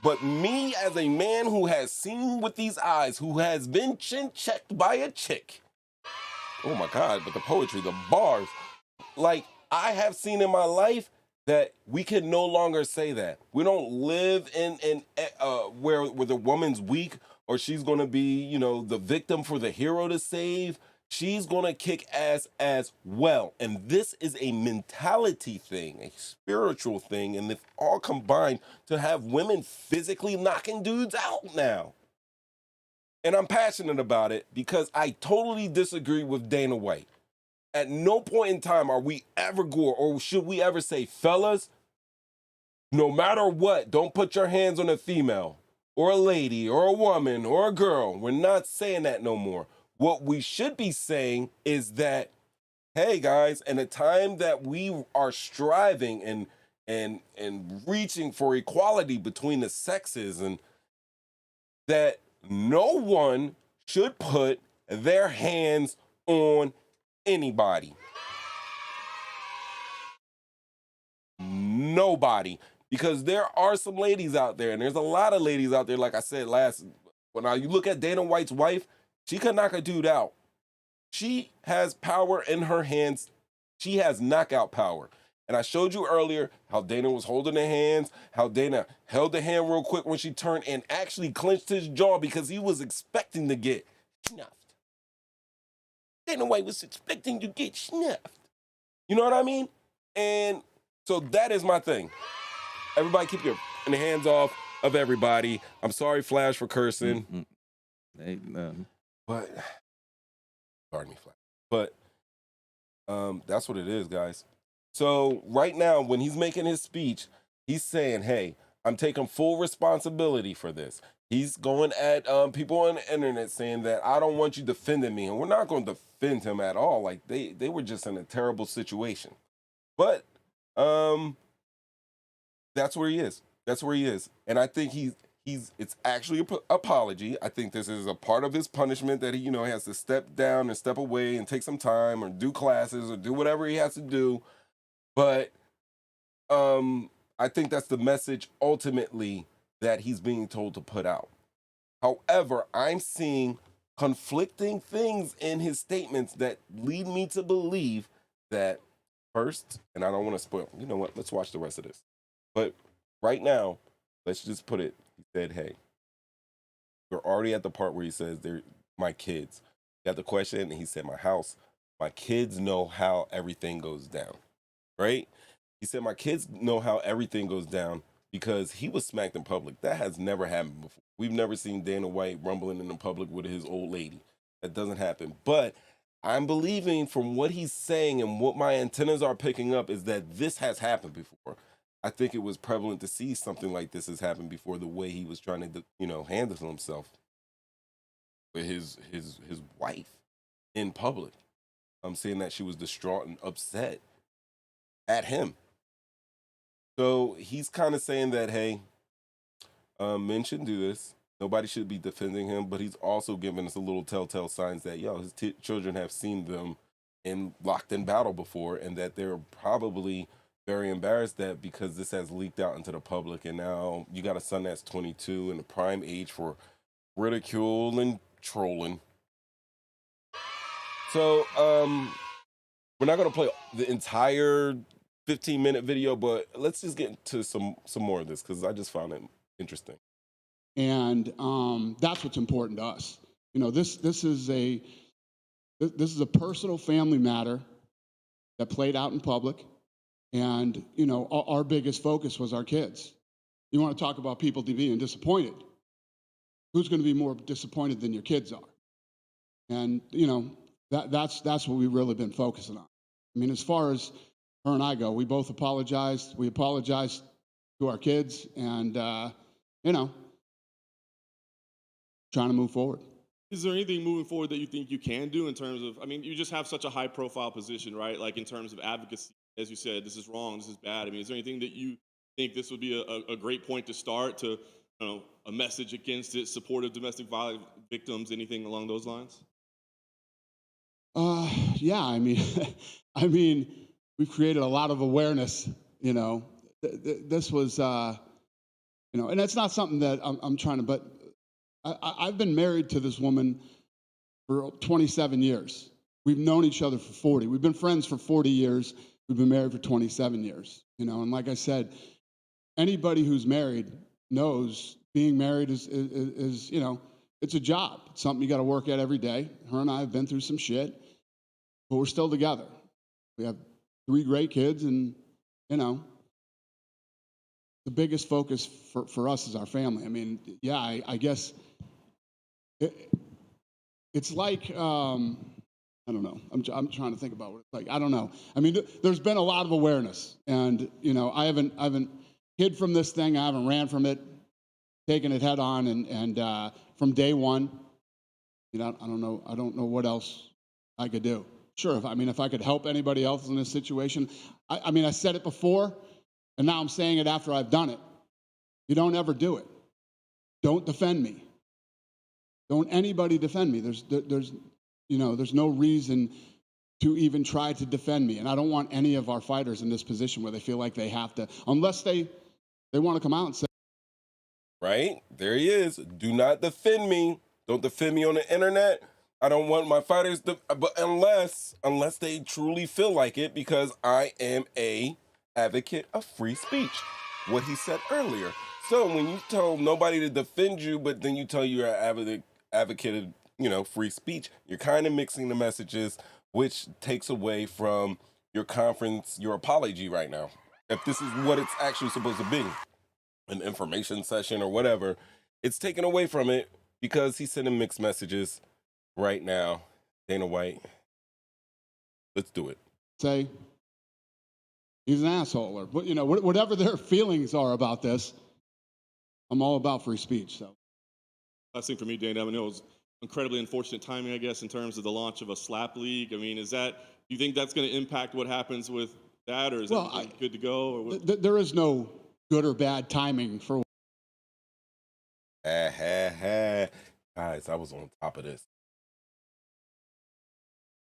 But me as a man who has seen with these eyes, who has been chin-checked by a chick, oh my God, but the poetry, the bars, like, I have seen in my life that we can no longer say that. We don't live in where the woman's weak or she's going to be, you know, the victim for the hero to save. She's going to kick ass as well. And this is a mentality thing, a spiritual thing, and it's all combined to have women physically knocking dudes out now. And I'm passionate about it because I totally disagree with Dana White. At no point in time are we ever going, or should we ever say, fellas, no matter what, don't put your hands on a female or a lady or a woman or a girl. We're not saying that no more. What we should be saying is that, hey guys, in a time that we are striving and reaching for equality between the sexes, and that no one should put their hands on anybody. Nobody. Because there are some ladies out there, and there's a lot of ladies out there, like I said when you look at Dana White's wife, she could knock a dude out. She has power in her hands. She has knockout power. And I showed you earlier how Dana was holding the hands, how Dana held the hand real quick when she turned and actually clenched his jaw because he was expecting to get snuffed. Dana White was expecting to get snuffed. You know what I mean? And so that is my thing. Everybody keep your hands off of everybody. I'm sorry, Flash, for cursing. But, pardon me, Flash. But that's what it is, guys. So right now, when he's making his speech, he's saying, hey, I'm taking full responsibility for this. He's going at people on the internet saying that I don't want you defending me. And we're not going to defend him at all. Like, they were just in a terrible situation. But that's where he is. That's where he is. And I think it's actually an apology. I think this is a part of his punishment that he, you know, has to step down and step away and take some time or do classes or do whatever he has to do. But I think that's the message ultimately that he's being told to put out. However, I'm seeing conflicting things in his statements that lead me to believe that first, and I don't want to spoil, you know what, let's watch the rest of this. But right now, let's just put it, he said, hey, we're already at the part where he says, they're my kids. Got the question, and he said, my house, my kids know how everything goes down, right? He said, my kids know how everything goes down because he was smacked in public. That has never happened before. We've never seen Dana White rumbling in the public with his old lady. That doesn't happen. But I'm believing from what he's saying and what my antennas are picking up is that this has happened before. I think it was prevalent to see something like this has happened before, the way he was trying to, handle himself with his wife in public. I'm saying that she was distraught and upset at him. So he's kind of saying that, hey, men shouldn't do this. Nobody should be defending him, but he's also giving us a little telltale signs that, his children have seen them locked in battle before, and that they're probably very embarrassed that because this has leaked out into the public, and now you got a son that's 22 in the prime age for ridicule and trolling. So we're not going to play the entire 15-minute video, but let's just get into some more of this, because I just found it interesting. And that's what's important to us. This is a personal family matter that played out in public, and our biggest focus was our kids. You want to talk about people being disappointed? Who's going to be more disappointed than your kids are? And that's what we've really been focusing on. I mean, as far as her and I go, we both apologized. We apologized to our kids, and trying to move forward. Is there anything moving forward that you think you can do in terms of, I mean, you just have such a high profile position, right? Like in terms of advocacy, as you said, this is wrong, this is bad. I mean, is there anything that you think this would be a great point to start to, a message against it, supportive domestic violence victims, anything along those lines? Yeah, I mean, we've created a lot of awareness, this was, and it's not something that I'm trying to, but I've been married to this woman for 27 years. We've known each other for 40. We've been friends for 40 years. We've been married for 27 years, and like I said, anybody who's married knows being married is it's a job. It's something you got to work at every day. Her and I have been through some shit, but we're still together. We have 3 great kids, and, the biggest focus for us is our family. I mean, yeah, I guess it's like, I don't know. I'm trying to think about what it's like. I don't know. I mean, there's been a lot of awareness, and, I haven't hid from this thing. I haven't ran from it, taken it head on, and from day one, I don't know what else I could do. Sure, if I could help anybody else in this situation, I said it before, and now I'm saying it after I've done it. You don't ever do it. Don't defend me. Don't anybody defend me. There's no reason to even try to defend me, and I don't want any of our fighters in this position where they feel like they have to, unless they want to come out and say. Right? There he is. Do not defend me. Don't defend me on the internet. I don't want my fighters to, but unless they truly feel like it, because I am a advocate of free speech. What he said earlier. So when you tell nobody to defend you, but then you tell you're an advocate of, free speech, you're kind of mixing the messages, which takes away from your apology right now. If this is what it's actually supposed to be, an information session or whatever, it's taken away from it because he's sending mixed messages right now. Dana White, let's do it. Say he's an asshole, or whatever their feelings are about this. I'm all about free speech. So Last thing for me, Dana, I mean, it was incredibly unfortunate timing, I guess, in terms of the launch of a slap league. I mean, do you think that's going to impact what happens with that, or is it good to go? Or what? There is no good or bad timing for. Guys, I was on top of this.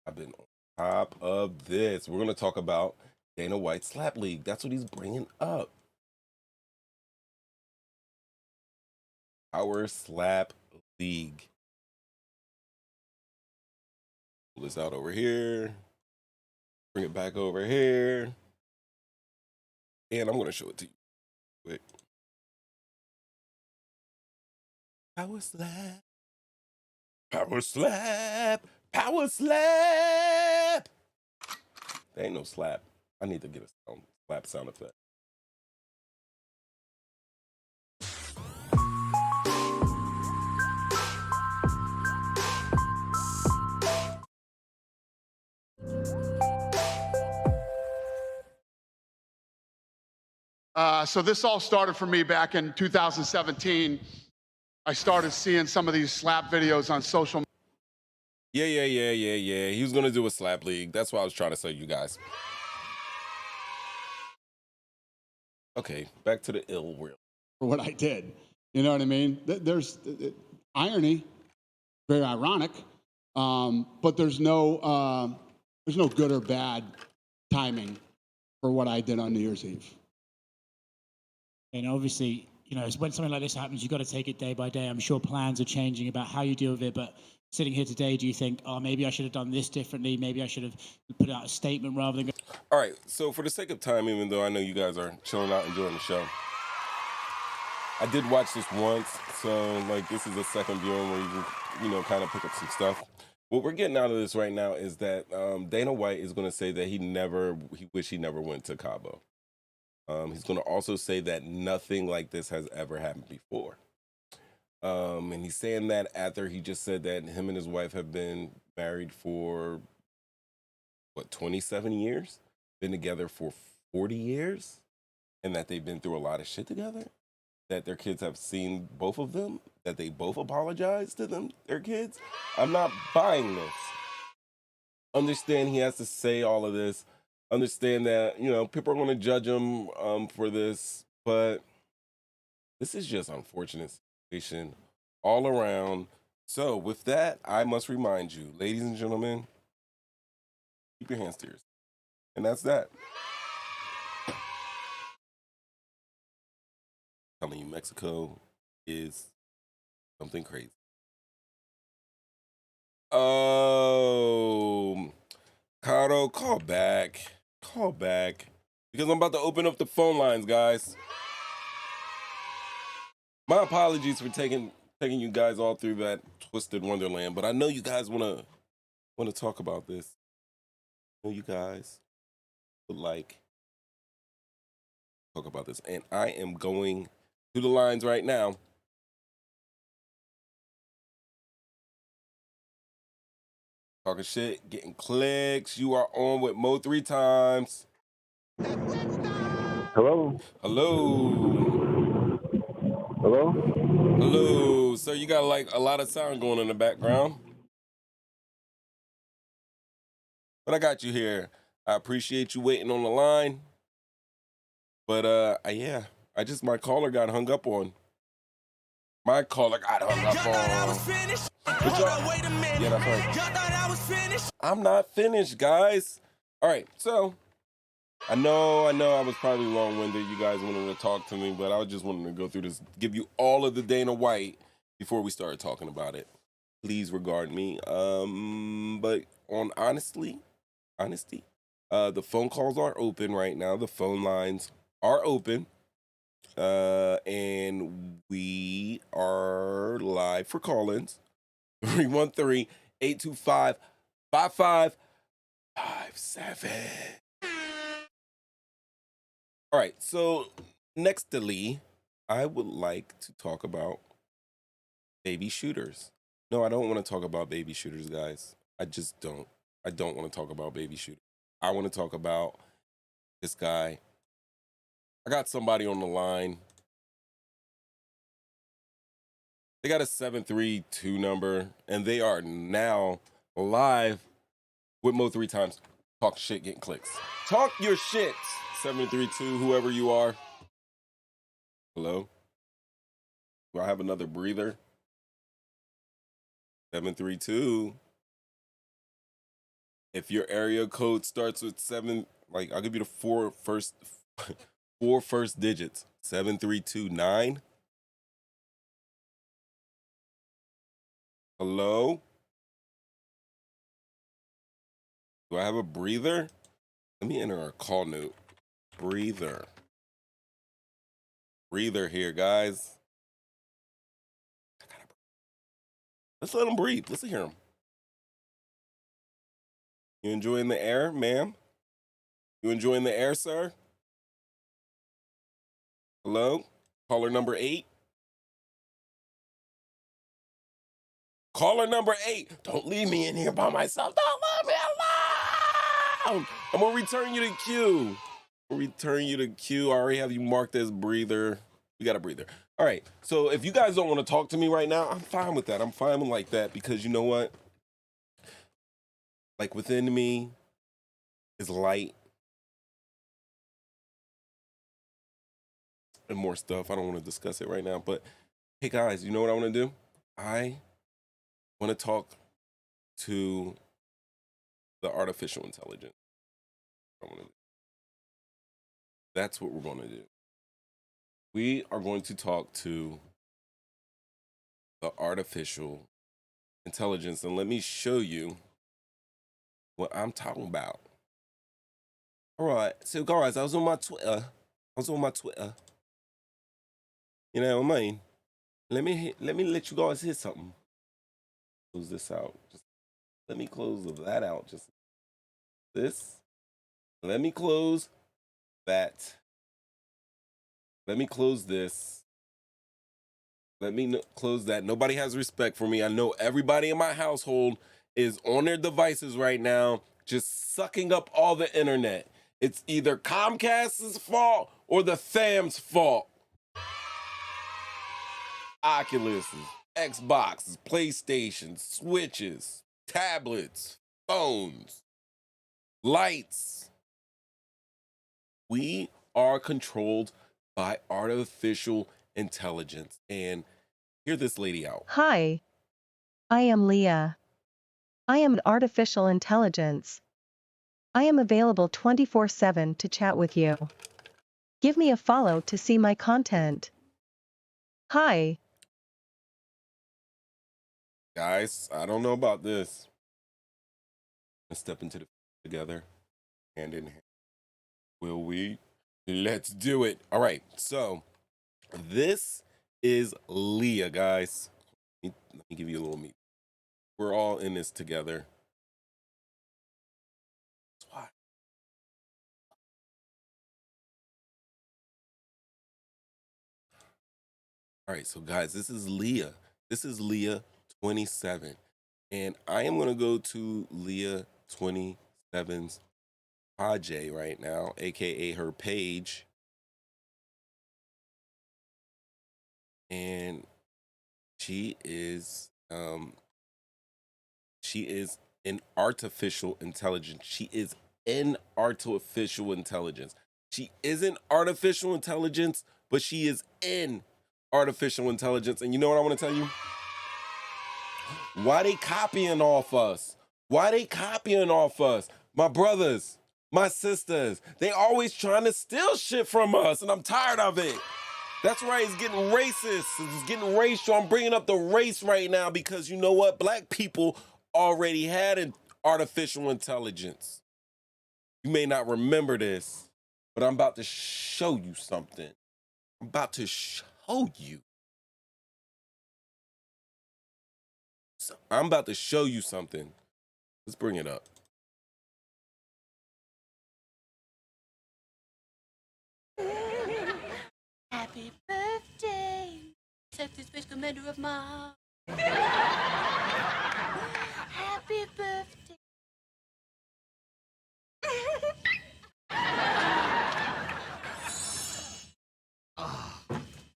I've been on top of this. We're going to talk about Dana White's slap league. That's what he's bringing up. Our slap league. Pull this out over here. Bring it back over here. And I'm going to show it to you quick. Power slap. Power slap. Power slap. There ain't no slap. I need to get a slap sound effect. So this all started for me back in 2017. I started seeing some of these slap videos on social Yeah. He was gonna do a slap league. That's what I was trying to say, you guys. Okay, back to the ill will. for what I did. You know what I mean? There's irony, very ironic, but there's no good or bad timing for what I did on New Year's Eve. And obviously, you know, when something like this happens, you've got to take it day by day. I'm sure plans are changing about how you deal with it, but sitting here today, do you think, oh, maybe I should have done this differently? Maybe I should have put out a statement rather than... All right, so for the sake of time, even though I know you guys are chilling out, enjoying the show, I did watch this once, so like this is a second viewing where you can, you know, kind of pick up some stuff. What we're getting out of this right now is that Dana White is going to say that he wish he never went to Cabo. He's going to also say that nothing like this has ever happened before. And he's saying that after he just said that him and his wife have been married for, 27 years? Been together for 40 years? And that they've been through a lot of shit together? That their kids have seen both of them? That they both apologized to their kids? I'm not buying this. Understand he has to say all of this. Understand that, you know, people are going to judge him for this, but this is just unfortunate situation all around. So with that, I must remind you, ladies and gentlemen, keep your hands to yourself. And that's that. I'm telling you, Mexico is something crazy. Oh, Caro, call back. Call back. Because I'm about to open up the phone lines, guys. My apologies for taking you guys all through that twisted wonderland, but I know you guys want to talk about this. I know you guys would like to talk about this, and I am going to the lines right now. Talking shit, getting clicks. You are on with Mo 3 times. Hello? Hello. Hello? Hello. So you got like a lot of sound going in the background. But I got you here. I appreciate you waiting on the line. But yeah, my caller got hung up on. My caller got hung up on. Wait a minute. Yeah, that's right. Y'all thought I was finished? I'm not finished, guys. All right, so I know I was probably long-winded. You guys wanted to talk to me, but I just wanted to go through this, give you all of the Dana White before we started talking about it. Please regard me. But on honesty, the phone calls are open right now. The phone lines are open. And we are live for call-ins. 313-825-5557. All right, so nextly, I would like to talk about baby shooters. No, I don't want to talk about baby shooters, guys. I just don't. I don't want to talk about baby shooters. I want to talk about this guy. I got somebody on the line. They got a 732 number, and they are now live with Mo 3 times. Talk shit, getting clicks. Talk your shit, 732, whoever you are. Hello? Do I have another breather? 732. If your area code starts with 7, like, I'll give you the four first digits. 7329. Hello? Do I have a breather? Let me enter our call note. Breather. Breather here, guys. Let's let him breathe. Let's hear him. You enjoying the air, ma'am? You enjoying the air, sir? Hello? Caller number 8? Caller number 8. Don't leave me in here by myself. Don't leave me alone. I'm going to return you to queue. return you to queue. I already have you marked as breather. We got a breather. All right. So if you guys don't want to talk to me right now, I'm fine with that. I'm fine with like that because you know what? Like within me is light and more stuff. I don't want to discuss it right now, but hey guys, you know what I want to do? I want to talk to the artificial intelligence. That's what we're going to do. We are going to talk to the artificial intelligence, and let me show you what I'm talking about. All right, so guys, I was on my Twitter. You know what I mean? Let me let you guys hear something. Close this out. Just let me close that out. Just this. Let me close that. Let me close this. Let me close that. Nobody has respect for me. I know everybody in my household is on their devices right now, just sucking up all the internet. It's either Comcast's fault or the fam's fault. Oculus, Xboxes, PlayStations, Switches, tablets, phones, lights. We are controlled by artificial intelligence. And hear this lady out. Hi, I am Leah. I am artificial intelligence. I am available 24/7 to chat with you. Give me a follow to see my content. Hi. Guys, I don't know about this. Let's step into the together, hand in hand. Will we? Let's do it. All right, so this is Leah, guys. Let me give you a little meat. We're all in this together. That's why. All right, so guys, this is Leah. This is Leah 27. And I am going to go to Leah 27's page right now, aka her page. And she is an artificial intelligence. She is in artificial intelligence. She isn't artificial intelligence, but she is in artificial intelligence. And you know what I want to tell you? Why they copying off us? Why they copying off us? My brothers, my sisters, they always trying to steal shit from us, and I'm tired of it. That's right, it's getting racist. It's getting racial. I'm bringing up the race right now because you know what? Black people already had an artificial intelligence. You may not remember this, but I'm about to show you something. I'm about to show you. I'm about to show you something. Let's bring it up. Happy birthday, accept this wish commander of mine. Happy birthday.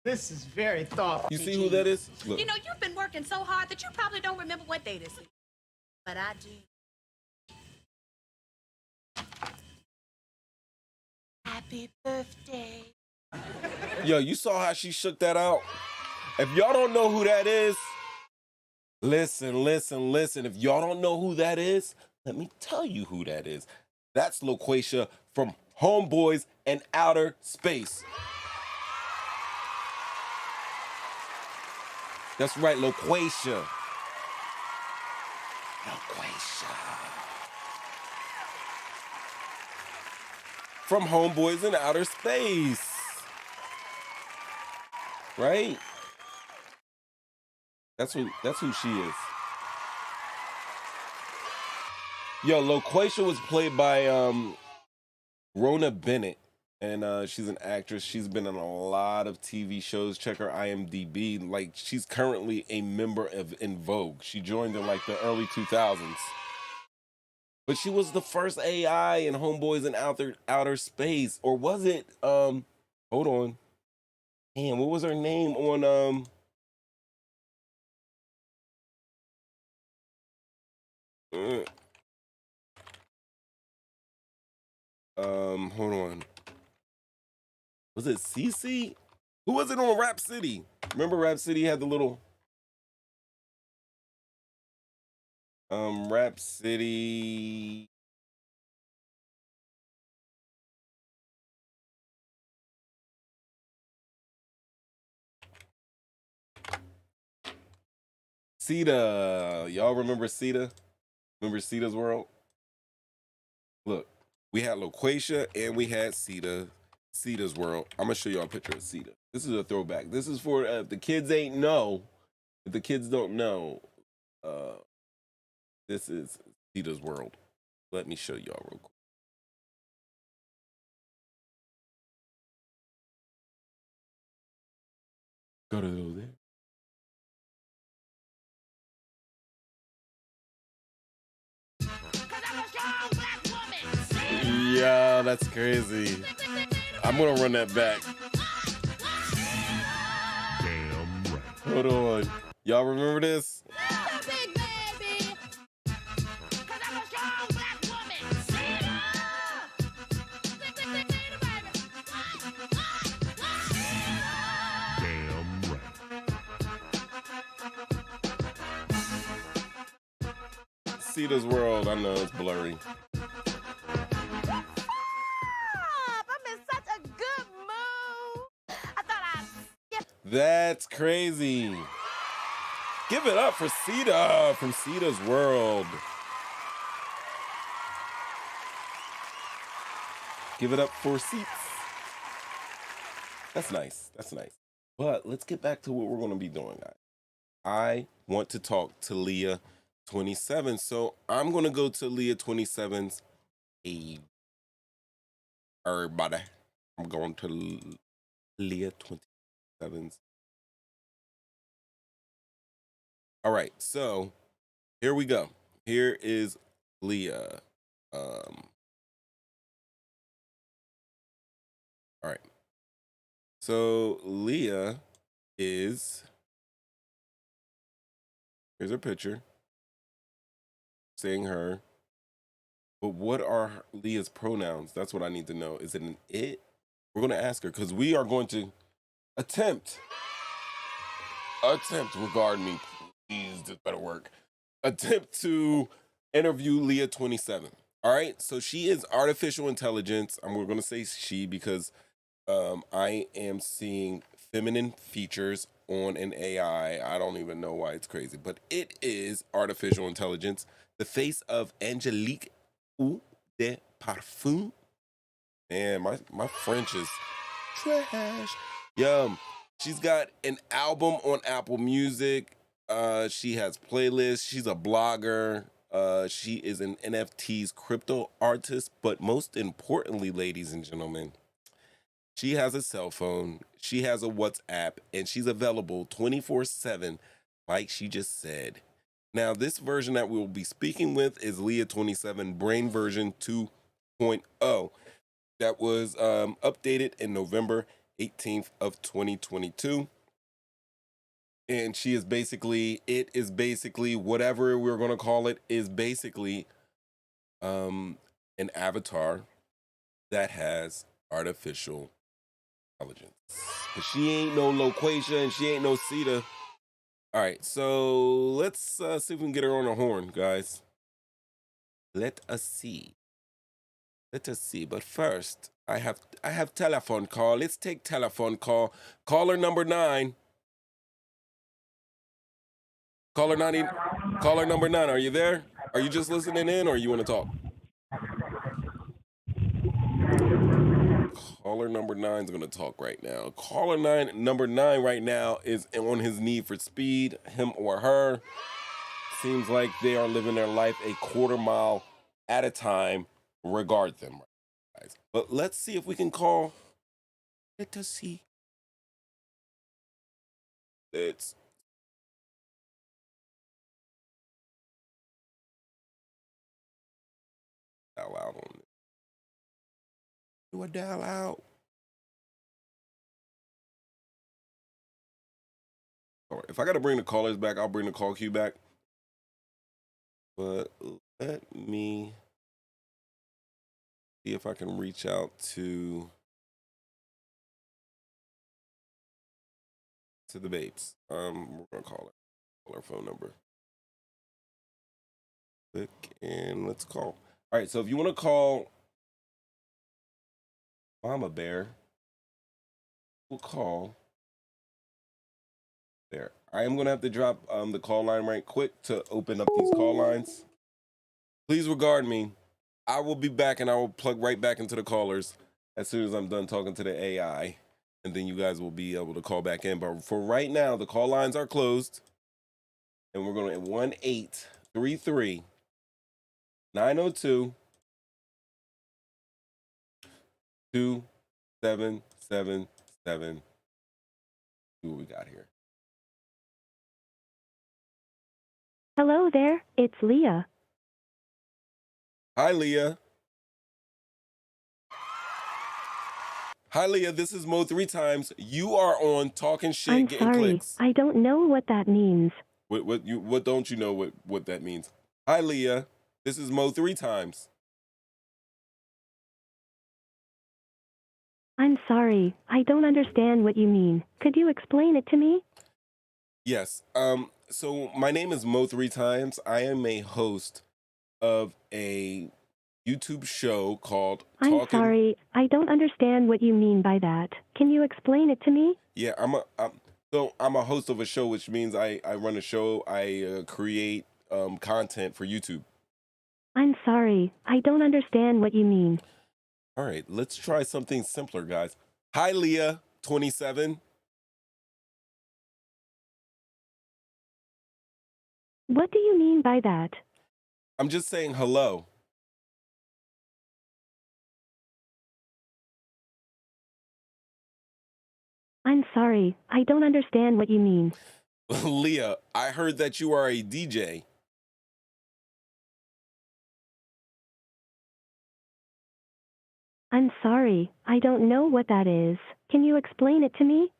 This is very thoughtful. You see who that is? Look. You know, you've been working so hard that you probably don't remember what day this is. But I do. Happy birthday. Yo, you saw how she shook that out? If y'all don't know who that is, listen. If y'all don't know who that is, let me tell you who that is. That's Loquacia from Homeboys and Outer Space. That's right, Loquacia. From Homeboys in Outer Space. Right? That's who she is. Yo, Loquacia was played by Rona Bennett. And she's an actress. She's been on a lot of TV shows. Check her IMDb. Like, she's currently a member of En Vogue. She joined in like the early 2000s. But she was the first AI in Homeboys in outer space. Or was it hold on. Damn, what was her name on hold on. Was it Cece? Who was it on Rap City? Remember Rap City had the little Rap City. Sita. Y'all remember Sita? Remember Sita's World? Look, we had Loquacia and we had Sita's World. I'm gonna show y'all a picture of Sita. This is a throwback. This is for if the kids ain't know. If the kids don't know, this is Sita's World. Let me show y'all real quick. Go to those there. Yeah, that's crazy. I'm gonna run that back. Damn right. Hold on. Y'all remember this? Damn right. Sita's World. I know it's blurry. That's crazy. Give it up for Sita from Sita's World. Give it up for Seats. That's nice. That's nice. But let's get back to what we're going to be doing, guys. I want to talk to Leah 27. So I'm going to go to Leah 27's age. Everybody. I'm going to Leah 27's. All right. So here we go. Here is Leah. All right. So Leah is, here's her picture, saying her. But what are Leah's pronouns? That's what I need to know. Is it an it? We're going to ask her because we are going to attempt, regard me, please, this better work. Attempt to interview Leah 27. All right. So she is artificial intelligence. And we're going to say she because I am seeing feminine features on an AI. I don't even know why it's crazy, but it is artificial intelligence. The face of Angelique Eau de Parfum. Man, my French is trash. She's got an album on Apple Music. She has playlists. She's a blogger. She is an NFTs crypto artist. But most importantly, ladies and gentlemen, she has a cell phone, she has a WhatsApp, and she's available 24/7, like she just said. Now, this version that we'll be speaking with is Leah 27 Brain version 2.0 that was updated in November 18th of 2022. And she is basically, it is basically, whatever we're going to call it, is basically an avatar that has artificial intelligence. But she ain't no Loquacia and she ain't no Sita. All right, so let's see if we can get her on a horn, guys. Let us see. Let us see. But first, I have telephone call. Let's take telephone call. Caller number 9. Caller number 9. Are you there? Are you just listening in, or you want to talk? Caller number 9 is going to talk right now. Number 9 right now is on his need for speed, him or her. Seems like they are living their life a quarter mile at a time. Regard them, guys. But let's see if we can call. Let us see. Let's out on it. Do a dial out. All right, if I got to bring the callers back, I'll bring the call queue back. But let me see if I can reach out to the babes. We're gonna call her phone number. Click and let's call. All right, so if you want to call Mama Bear, we'll call there. I am gonna have to drop the call line right quick to open up these call lines. Please regard me. I will be back and I will plug right back into the callers as soon as I'm done talking to the AI. And then you guys will be able to call back in. But for right now, the call lines are closed. And we're going to 1-833 902 2777. See what we got here. Hello there, it's Leah. Hi, Leah. Hi, Leah. This is Mo 3 times. You are on Talking Shit, I'm Getting sorry, Clicks. I don't know what that means. What don't you know what that means? Hi, Leah. This is Mo 3 times. I'm sorry, I don't understand what you mean. Could you explain it to me? Yes. So my name is Mo 3 times. I am a host of a YouTube show called I'm sorry, I don't understand what you mean by that. Can you explain it to me? Yeah, I'm a host of a show, which means I run a show. I create content for YouTube. I'm sorry, I don't understand what you mean. All right, let's try something simpler, guys. Hi, Leah, 27. What do you mean by that? I'm just saying hello. I'm sorry, I don't understand what you mean. Leah, I heard that you are a DJ. I'm sorry, I don't know what that is. Can you explain it to me?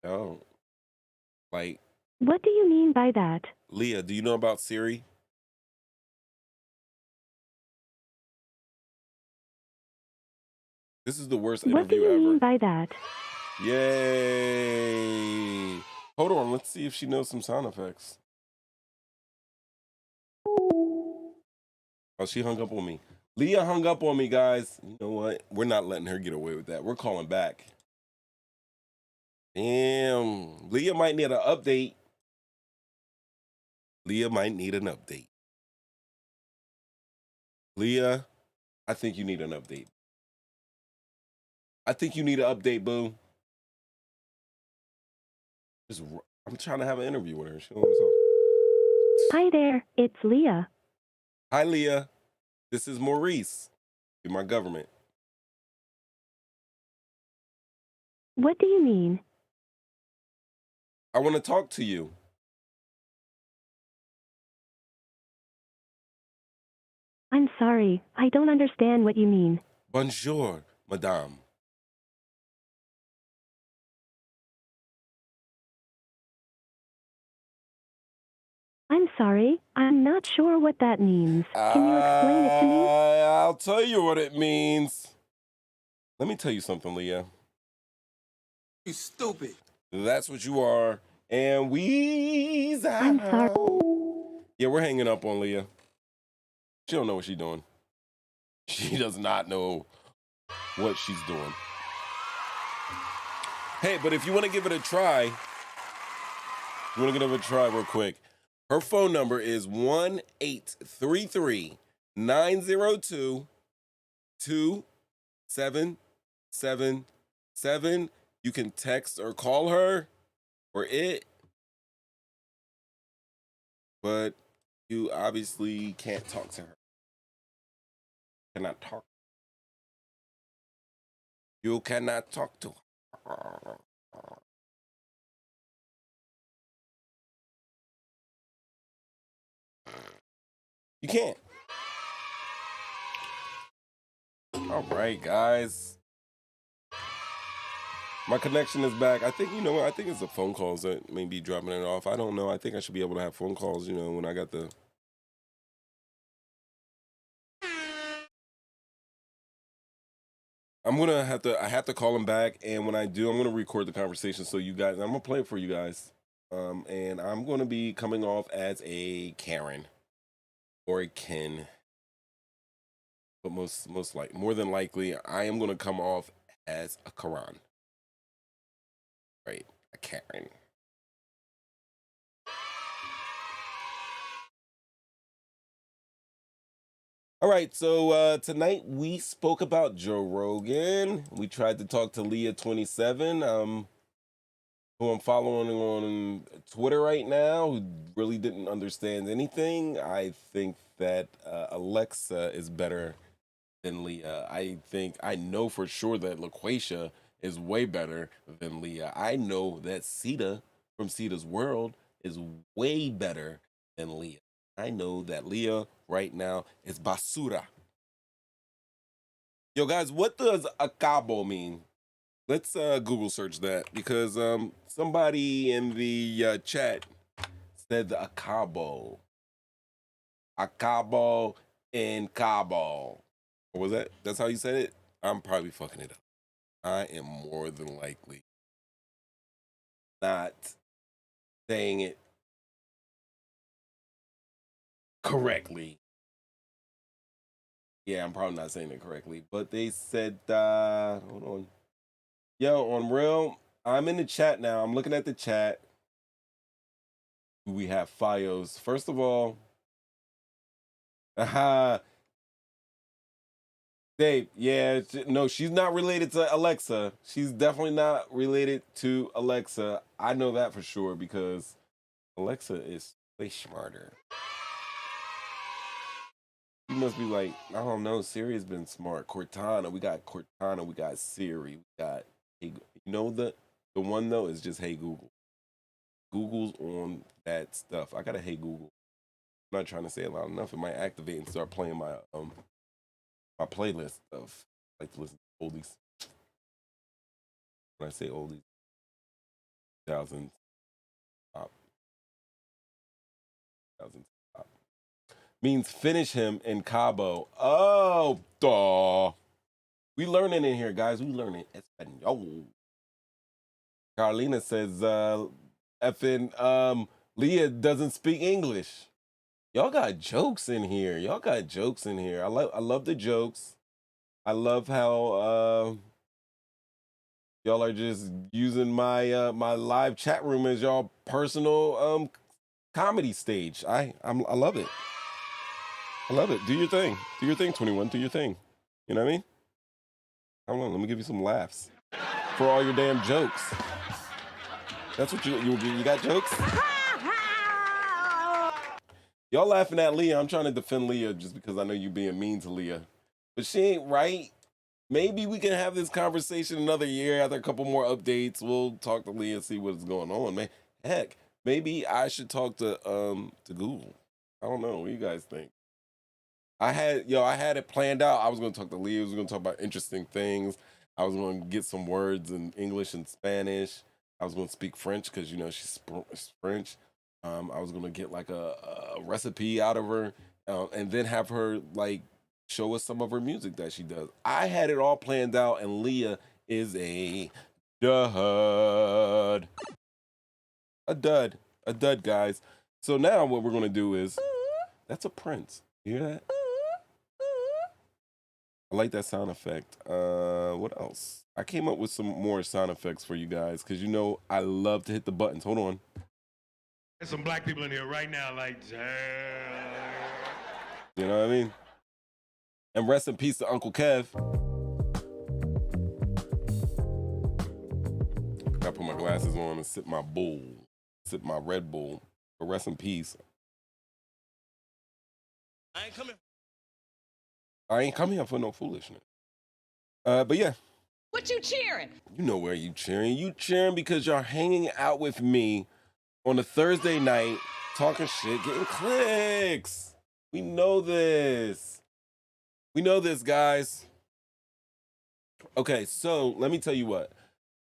Oh, like, What do you mean by that? Leah, do you know about Siri? This is the worst What do interview you ever. mean by that? Yay. Hold on, let's see if she knows some sound effects. Oh, she hung up on me. Leah hung up on me, guys. You know what? We're not letting her get away with that. We're calling back. Damn. Leah might need an update. Leah might need an update. Leah, I think you need an update. I think you need an update, boo. I'm trying to have an interview with her. She don't want to talk. Hi there, it's Leah. Hi, Leah. This is Maurice. You're my government. What do you mean? I want to talk to you. I'm sorry, I don't understand what you mean. Bonjour, madame. I'm sorry, I'm not sure what that means. Can you explain it to me? I'll tell you what it means. Let me tell you something, Leah. You stupid. That's what you are. And we's out. I'm sorry. Yeah, we're hanging up on Leah. She don't know what she's doing. She does not know what she's doing. Hey, but if you want to give it a try, real quick. Her phone number is 1-833 902 2777. You can text or call her or it, but you obviously can't talk to her. Cannot talk. You cannot talk to her. You can't. All right, guys. My connection is back. I think, you know what? I think it's the phone calls that may be dropping it off. I don't know. I think I should be able to have phone calls, you know, when I got the... I have to call him back, and when I do, I'm gonna record the conversation so you guys, I'm gonna play it for you guys. And I'm gonna be coming off as a Karen or a Ken. But more than likely, I am gonna come off as a Karan. Right, a Karen. All right, so tonight we spoke about Joe Rogan. We tried to talk to Leah27, who I'm following on Twitter right now, who really didn't understand anything. I think that Alexa is better than Leah. I know for sure that LaQuisha is way better than Leah. I know that Sita from Sita's World is way better than Leah. I know that Leah right now is basura. Yo, guys, what does acabo mean? Let's Google search that, because somebody in the chat said the acabo. Acabo in Cabo. Or was that's how you said it? I'm probably fucking it up. I am more than likely not saying it correctly. Yeah, I'm probably not saying it correctly, but they said, hold on. Yo, on real, I'm in the chat now. I'm looking at the chat. We have Fios. First of all, Dave, yeah, no, she's not related to Alexa. She's definitely not related to Alexa. I know that for sure, because Alexa is way smarter. You must be like, I don't know, Siri's been smart. Cortana, we got Siri, we got, hey, you know, the one though is just Hey Google. Google's on that stuff. I got a Hey Google. I'm not trying to say it loud enough. It might activate and start playing my my playlist of, I like to listen to oldies. When I say oldies, 2000 top. 2000 top. Means finish him in Cabo. Oh, duh. We learning in here, guys. We learning Espanol. Carlina says, effing Leah doesn't speak English. Y'all got jokes in here. I love the jokes. I love how y'all are just using my my live chat room as y'all personal comedy stage. I love it. I love it. Do your thing. Do your thing, 21. Do your thing. You know what I mean? Hold on, let me give you some laughs for all your damn jokes. That's what you got jokes? Y'all laughing at Leah. I'm trying to defend Leah just because I know you being mean to Leah. But she ain't right. Maybe we can have this conversation another year after a couple more updates. We'll talk to Leah and see what's going on, man. Heck, maybe I should talk to Google. I don't know. What do you guys think? I had it planned out. I was going to talk to Leah. I was going to talk about interesting things. I was going to get some words in English and Spanish. I was going to speak French because, you know, she's French. I was going to get like a recipe out of her and then have her like show us some of her music that she does. I had it all planned out, and Leah is a dud. A dud, guys. So now what we're going to do is, that's a Prince. You hear that? I like that sound effect. What else? I came up with some more sound effects for you guys because, you know, I love to hit the buttons. Hold on. There's some black people in here right now, like, you know what I mean? And rest in peace to Uncle Kev. Gotta put my glasses on and sip my Red Bull. But rest in peace. I ain't coming here for no foolishness. But yeah. What you cheering? You know where you cheering. You cheering because y'all hanging out with me on a Thursday night, talking shit, getting clicks. We know this. We know this, guys. Okay, so let me tell you what.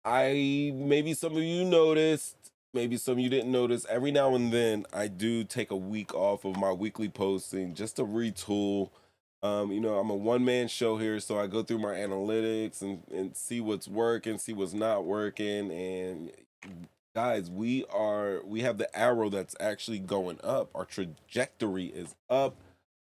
Maybe some of you noticed, maybe some of you didn't notice. Every now and then, I do take a week off of my weekly posting just to retool. I'm a one-man show here, so I go through my analytics and see what's working, see what's not working. And guys, we have the arrow that's actually going up. Our trajectory is up.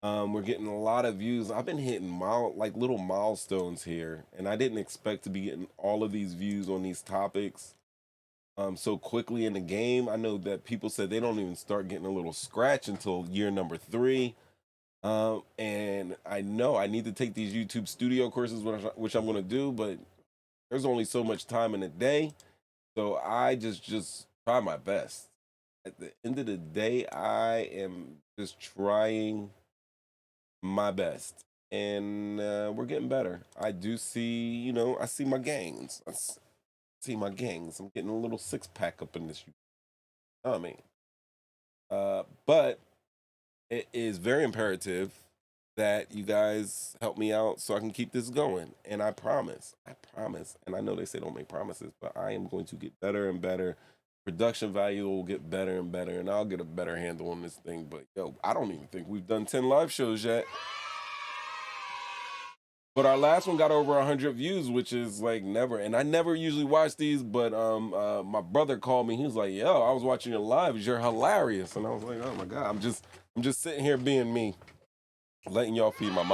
We're getting a lot of views. I've been hitting little milestones here, and I didn't expect to be getting all of these views on these topics so quickly in the game. I know that people said they don't even start getting a little scratch until year number 3. And I know I need to take these YouTube studio courses, which I'm going to do, but there's only so much time in a day. So I just try my best. At the end of the day, I am just trying my best, and we're getting better. I do see, I see my gains. See my gains. I'm getting a little 6-pack up in this. You know what I mean? But it is very imperative that you guys help me out so I can keep this going. And I promise, and I know they say don't make promises, but I am going to get better and better. Production value will get better and better, and I'll get a better handle on this thing. But yo, I don't even think we've done 10 live shows yet. But our last one got over 100 views, which is like never. And I never usually watch these, but my brother called me. He was like, "Yo, I was watching your lives. You're hilarious." And I was like, "Oh my God, I'm just sitting here being me, letting y'all feeding my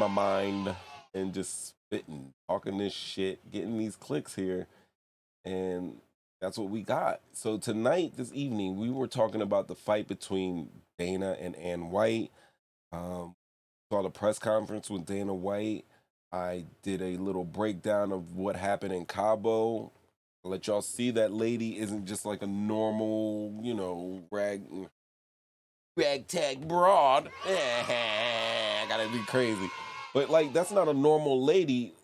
mind, and just spitting, talking this shit, getting these clicks here." And that's what we got. So tonight, this evening, we were talking about the fight between Dana and Ann White. Saw the press conference with Dana White. I did a little breakdown of what happened in Cabo. I'll let y'all see that lady isn't just like a normal, ragtag broad. I gotta be crazy. But like, that's not a normal lady.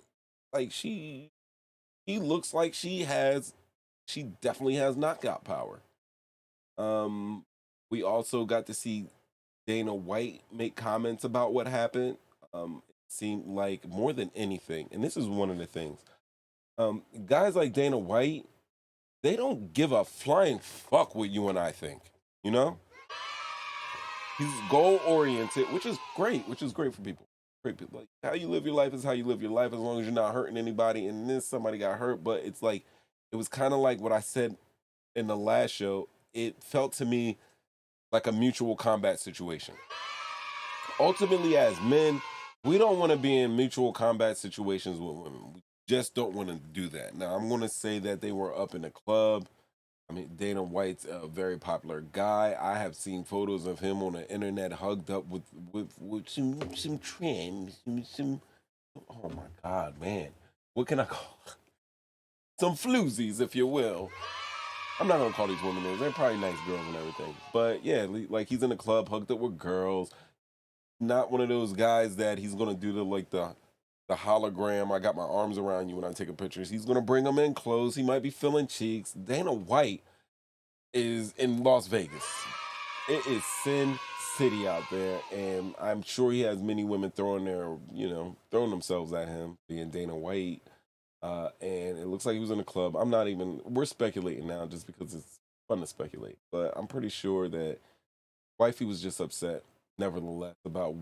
Like, she looks like she definitely has knockout power. We also got to see Dana White make comments about what happened. It seemed like more than anything, and this is one of the things, guys like Dana White, they don't give a flying fuck what you and I think, He's goal-oriented, which is great for people. Great people. Like, how you live your life is how you live your life, as long as you're not hurting anybody. And then somebody got hurt, but it's like, it was kind of like what I said in the last show. It felt to me like a mutual combat situation. Ultimately, as men, we don't want to be in mutual combat situations with women. We just don't want to do that. Now, I'm going to say that they were up in a club. I mean, Dana White's a very popular guy. I have seen photos of him on the internet hugged up with some trends, oh my God, man. What can I call some floozies, if you will. I'm not going to call these women names. They're probably nice girls and everything. But yeah, like, he's in a club hugged up with girls. Not one of those guys that he's going to do the hologram, I got my arms around you when I take a picture. He's going to bring them in close. He might be filling cheeks. Dana White is in Las Vegas. It is Sin City out there, and I'm sure he has many women throwing themselves at him, being Dana White. And it looks like he was in a club. We're speculating now just because it's fun to speculate. But I'm pretty sure that wifey was just upset, nevertheless, about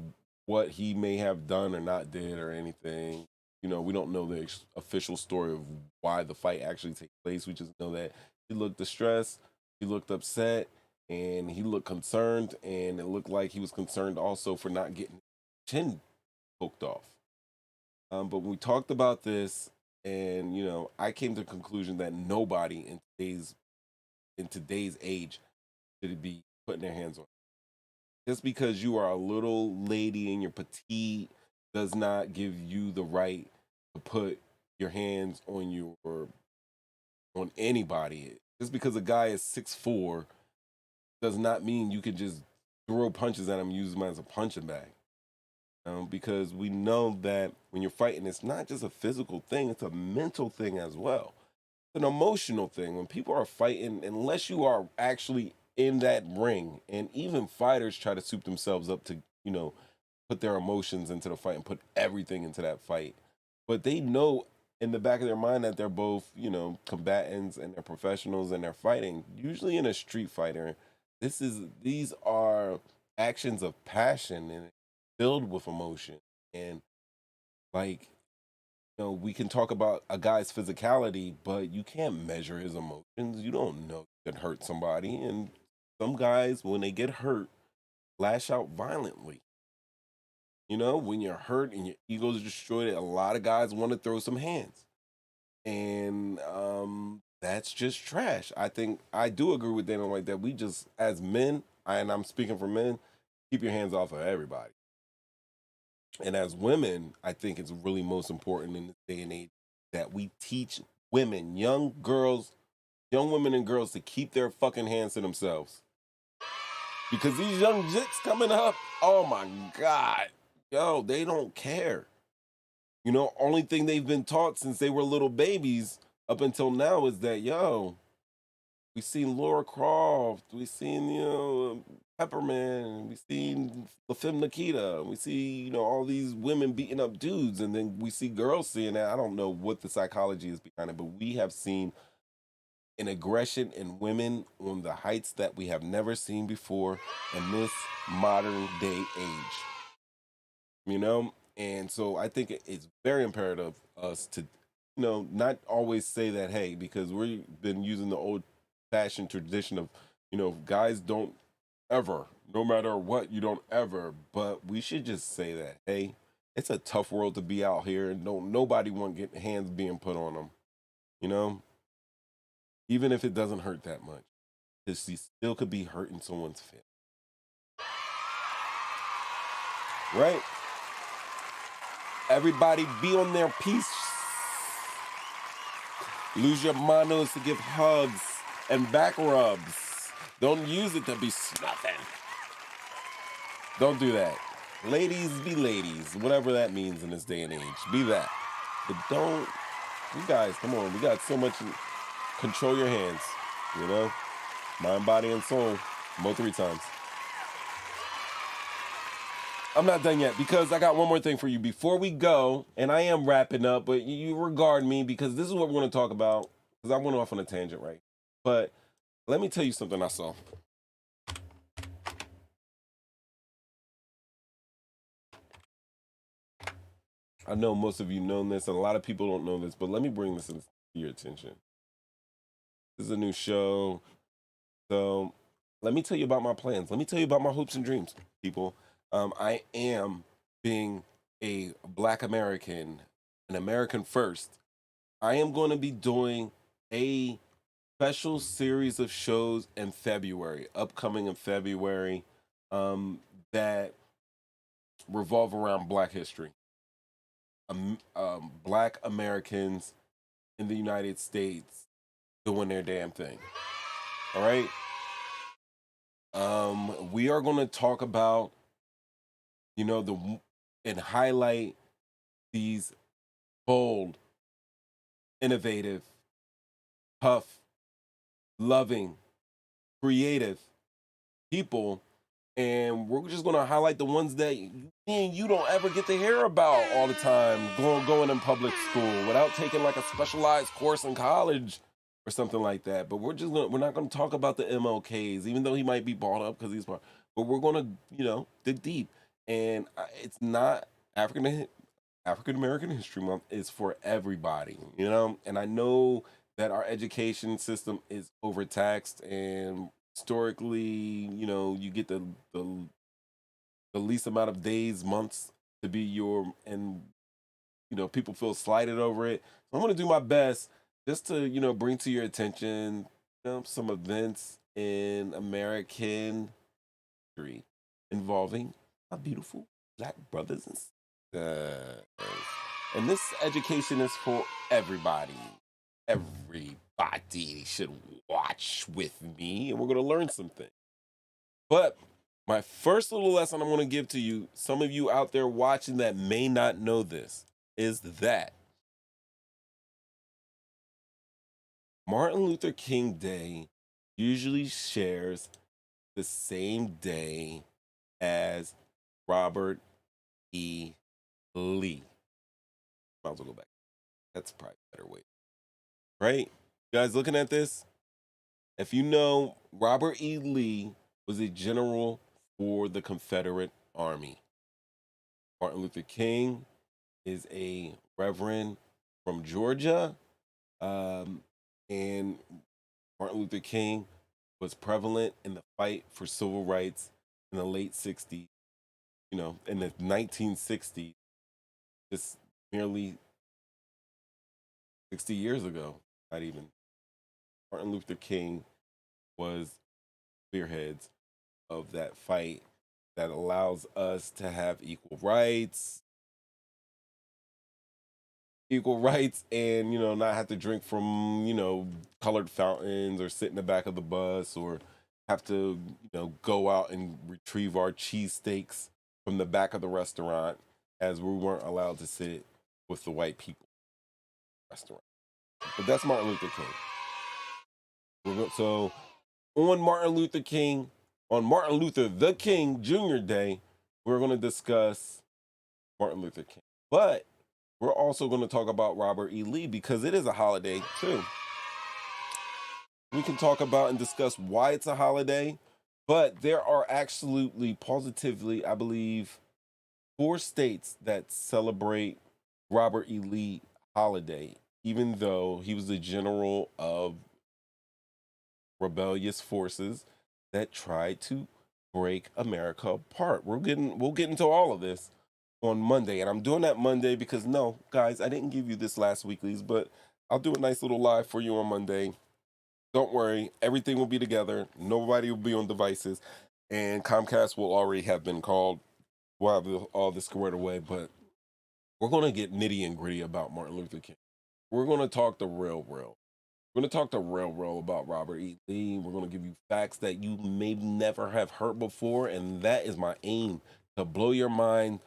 what he may have done or not did or anything. We don't know the official story of why the fight actually took place. We just know that he looked distressed, he looked upset, and he looked concerned, and it looked like he was concerned also for not getting his chin poked off. But when we talked about this, and I came to the conclusion that nobody in today's age should be putting their hands on. Just because you are a little lady and you're petite does not give you the right to put your hands on anybody. Just because a guy is 6'4" does not mean you can just throw punches at him and use him as a punching bag. Because we know that when you're fighting, it's not just a physical thing, it's a mental thing as well. It's an emotional thing. When people are fighting, unless you are actually in that ring, and even fighters try to soup themselves up to, put their emotions into the fight and put everything into that fight. But they know in the back of their mind that they're both, combatants and they're professionals and they're fighting. Usually in a street fighter, these are actions of passion and filled with emotion. And like, we can talk about a guy's physicality, but you can't measure his emotions. You don't know you can hurt somebody. And some guys, when they get hurt, lash out violently. When you're hurt and your ego is destroyed, a lot of guys want to throw some hands. And that's just trash. I think I do agree with Dana White that we just, as men, and I'm speaking for men, keep your hands off of everybody. And as women, I think it's really most important in this day and age that we teach women, young women and girls to keep their fucking hands to themselves. Because these young jicks coming up, oh my God, yo, they don't care. Only thing they've been taught since they were little babies up until now is that, we seen Laura Croft, we seen, Pepperman, we seen La Femme Nikita, we see, all these women beating up dudes, and then we see girls seeing that. I don't know what the psychology is behind it, but we have seen an aggression in women on the heights that we have never seen before in this modern day age. And so I think it's very imperative us to, not always say that, hey, because we've been using the old fashioned tradition of, guys don't ever, no matter what, you don't ever, but we should just say that, hey, it's a tough world to be out here and nobody want to get hands being put on them, even if it doesn't hurt that much, because she still could be hurting someone's feelings. Right? Everybody be on their piece. Lose your manos to give hugs and back rubs. Don't use it to be snuffing. Don't do that. Ladies be ladies, whatever that means in this day and age. Be that. But don't, you guys, come on. We got so much, control your hands, Mind, body, and soul. Mo 3 times. I'm not done yet because I got one more thing for you before we go, and I am wrapping up, but you regard me because this is what we're going to talk about, because I went off on a tangent, right? But let me tell you something I saw. I know most of you know this, and a lot of people don't know this, but let me bring this to your attention. This is a new show, so let me tell you about my plans. Let me tell you about my hopes and dreams, people. I am being a Black American, an American first. I am going to be doing a special series of shows in February, upcoming in February, that revolve around Black history. Black Americans in the United States doing their damn thing. All right? We are going to talk about, and highlight these bold, innovative, tough, loving, creative people, and we're just going to highlight the ones that you don't ever get to hear about all the time going in public school without taking like a specialized course in college or something like that. But we're not going to talk about the MLKs, even though he might be brought up because he's part, but we're going to dig deep. And it's not African American History Month is for everybody, and I know that our education system is overtaxed, and historically, you get the least amount of days, months to be and people feel slighted over it. So I'm going to do my best just to, bring to your attention, some events in American history involving our beautiful Black brothers and sisters. And this education is for everybody. Everybody should watch with me, and we're going to learn something. But my first little lesson I'm going to give to you, some of you out there watching that may not know this, is that Martin Luther King Day usually shares the same day as Robert E. Lee. Might as well go back. That's probably a better way. Right? You guys looking at this? If you know, Robert E. Lee was a general for the Confederate Army. Martin Luther King is a reverend from Georgia. And Martin Luther King was prevalent in the fight for civil rights in the late 60s. You know, in the 1960s, just merely 60 years ago, not even. Martin Luther King was spearheads of that fight that allows us to have equal rights, and, you know, not have to drink from, you know, colored fountains or sit in the back of the bus or have to, you know, go out and retrieve our cheesesteaks from the back of the restaurant, as we weren't allowed to sit with the white people restaurant. But that's Martin Luther King. So on Martin Luther the King Jr. Day, we're going to discuss Martin Luther King. But we're also going to talk about Robert E. Lee because it is a holiday too. We can talk about and discuss why it's a holiday, but there are absolutely, positively, I believe, 4 states that celebrate Robert E. Lee holiday, even though he was the general of rebellious forces that tried to break America apart. We'll get into all of this on Monday, and I'm doing that Monday because, no, guys, I didn't give you this last weekly's, but I'll do a nice little live for you on Monday. Don't worry, everything will be together. Nobody will be on devices, and Comcast will already have been called. We'll have all this squared away, but we're going to get nitty and gritty about Martin Luther King. We're going to talk the real. We're going to talk the real about Robert E. Lee. We're going to give you facts that you may never have heard before, and that is my aim, to blow your mind.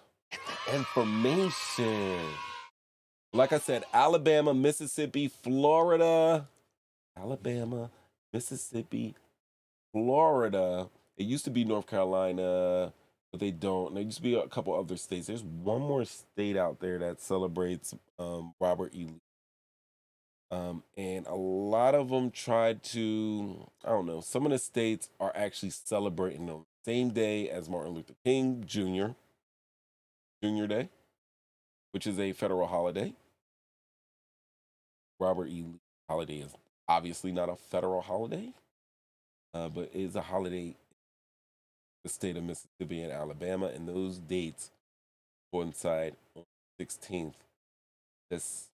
Information. Like I said, Alabama, Mississippi, Florida. Alabama, Mississippi, Florida. It used to be North Carolina, but they don't. There used to be a couple other states. There's one more state out there that celebrates Robert E. Lee. And a lot of them tried to, I don't know, some of the states are actually celebrating the same day as Martin Luther King Jr. Day, which is a federal holiday. Robert E. Lee holiday is obviously not a federal holiday, but is a holiday in the state of Mississippi and Alabama, and those dates coincide on the 16th. That's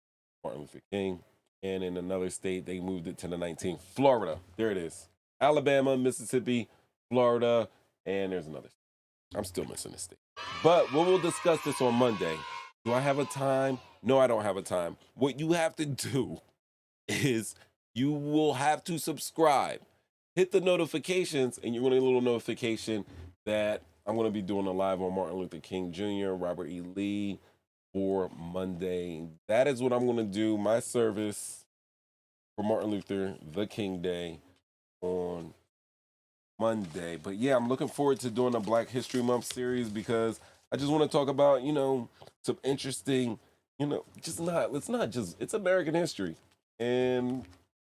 Martin Luther King. And in another state, they moved it to the 19th. Florida, there it is. Alabama, Mississippi, Florida, and there's another state. I'm still missing a state. But we'll discuss this on Monday. Do I have a time? No, I don't have a time. What you have to do is you will have to subscribe. Hit the notifications, and you're going to get a little notification that I'm going to be doing a live on Martin Luther King Jr., Robert E. Lee for Monday. That is what I'm going to do, my service for Martin Luther the King Day on Monday. But yeah, I'm looking forward to doing a Black History Month series because I just want to talk about, you know, some interesting, you know, it's American history. And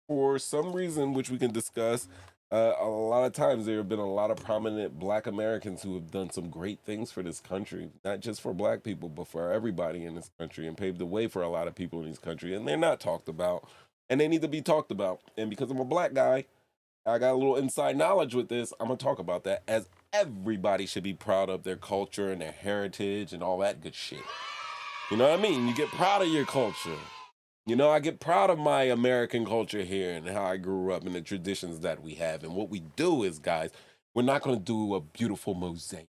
for some reason, which we can discuss, a lot of times there have been a lot of prominent Black Americans who have done some great things for this country, not just for Black people, but for everybody in this country, and paved the way for a lot of people in this country. And they're not talked about, and they need to be talked about. And because I'm a Black guy, I got a little inside knowledge with this. I'm going to talk about that, as everybody should be proud of their culture and their heritage and all that good shit. You know what I mean? You get proud of your culture. You know, I get proud of my American culture here and how I grew up and the traditions that we have. And what we do is, guys, we're not going to do a beautiful mosaic,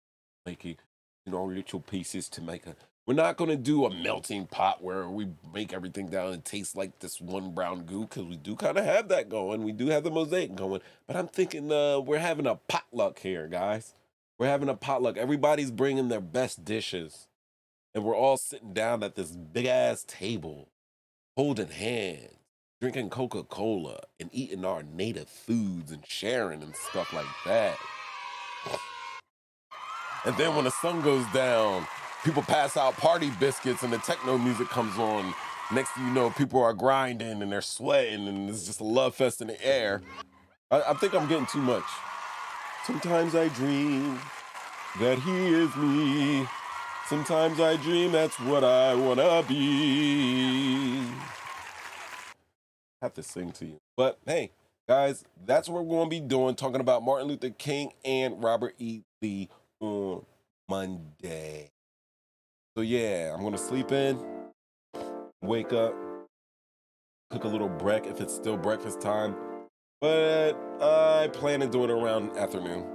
making, you know, little pieces to make a. We're not going to do a melting pot where we make everything down and taste like this one brown goo, because we do kind of have that going. We do have the mosaic going. But I'm thinking we're having a potluck here, guys. We're having a potluck. Everybody's bringing their best dishes. And we're all sitting down at this big-ass table, holding hands, drinking Coca-Cola, and eating our native foods and sharing and stuff like that. And then when the sun goes down, people pass out party biscuits and the techno music comes on. Next thing you know, people are grinding and they're sweating and there's just a love fest in the air. I think I'm getting too much. Sometimes I dream that he is me. Sometimes I dream that's what I wanna be. Have to sing to you. But hey, guys, that's what we're gonna be doing, talking about Martin Luther King and Robert E. Lee on Monday. So yeah, I'm gonna sleep in, wake up, cook a little break if it's still breakfast time. But I plan to do it around afternoon.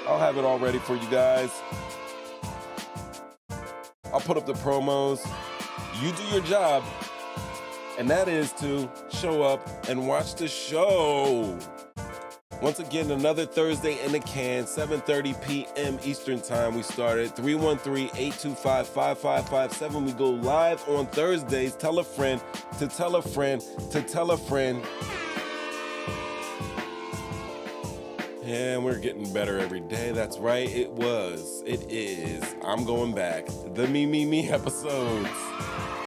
I'll have it all ready for you guys. I'll put up the promos. You do your job, and that is to show up and watch the show. Once again, another Thursday in the can, 7:30 p.m. Eastern Time. We started 313-825-5557. We go live on Thursdays. Tell a friend to tell a friend to tell a friend. And we're getting better every day. That's right. It is. I'm going back. The Me episodes.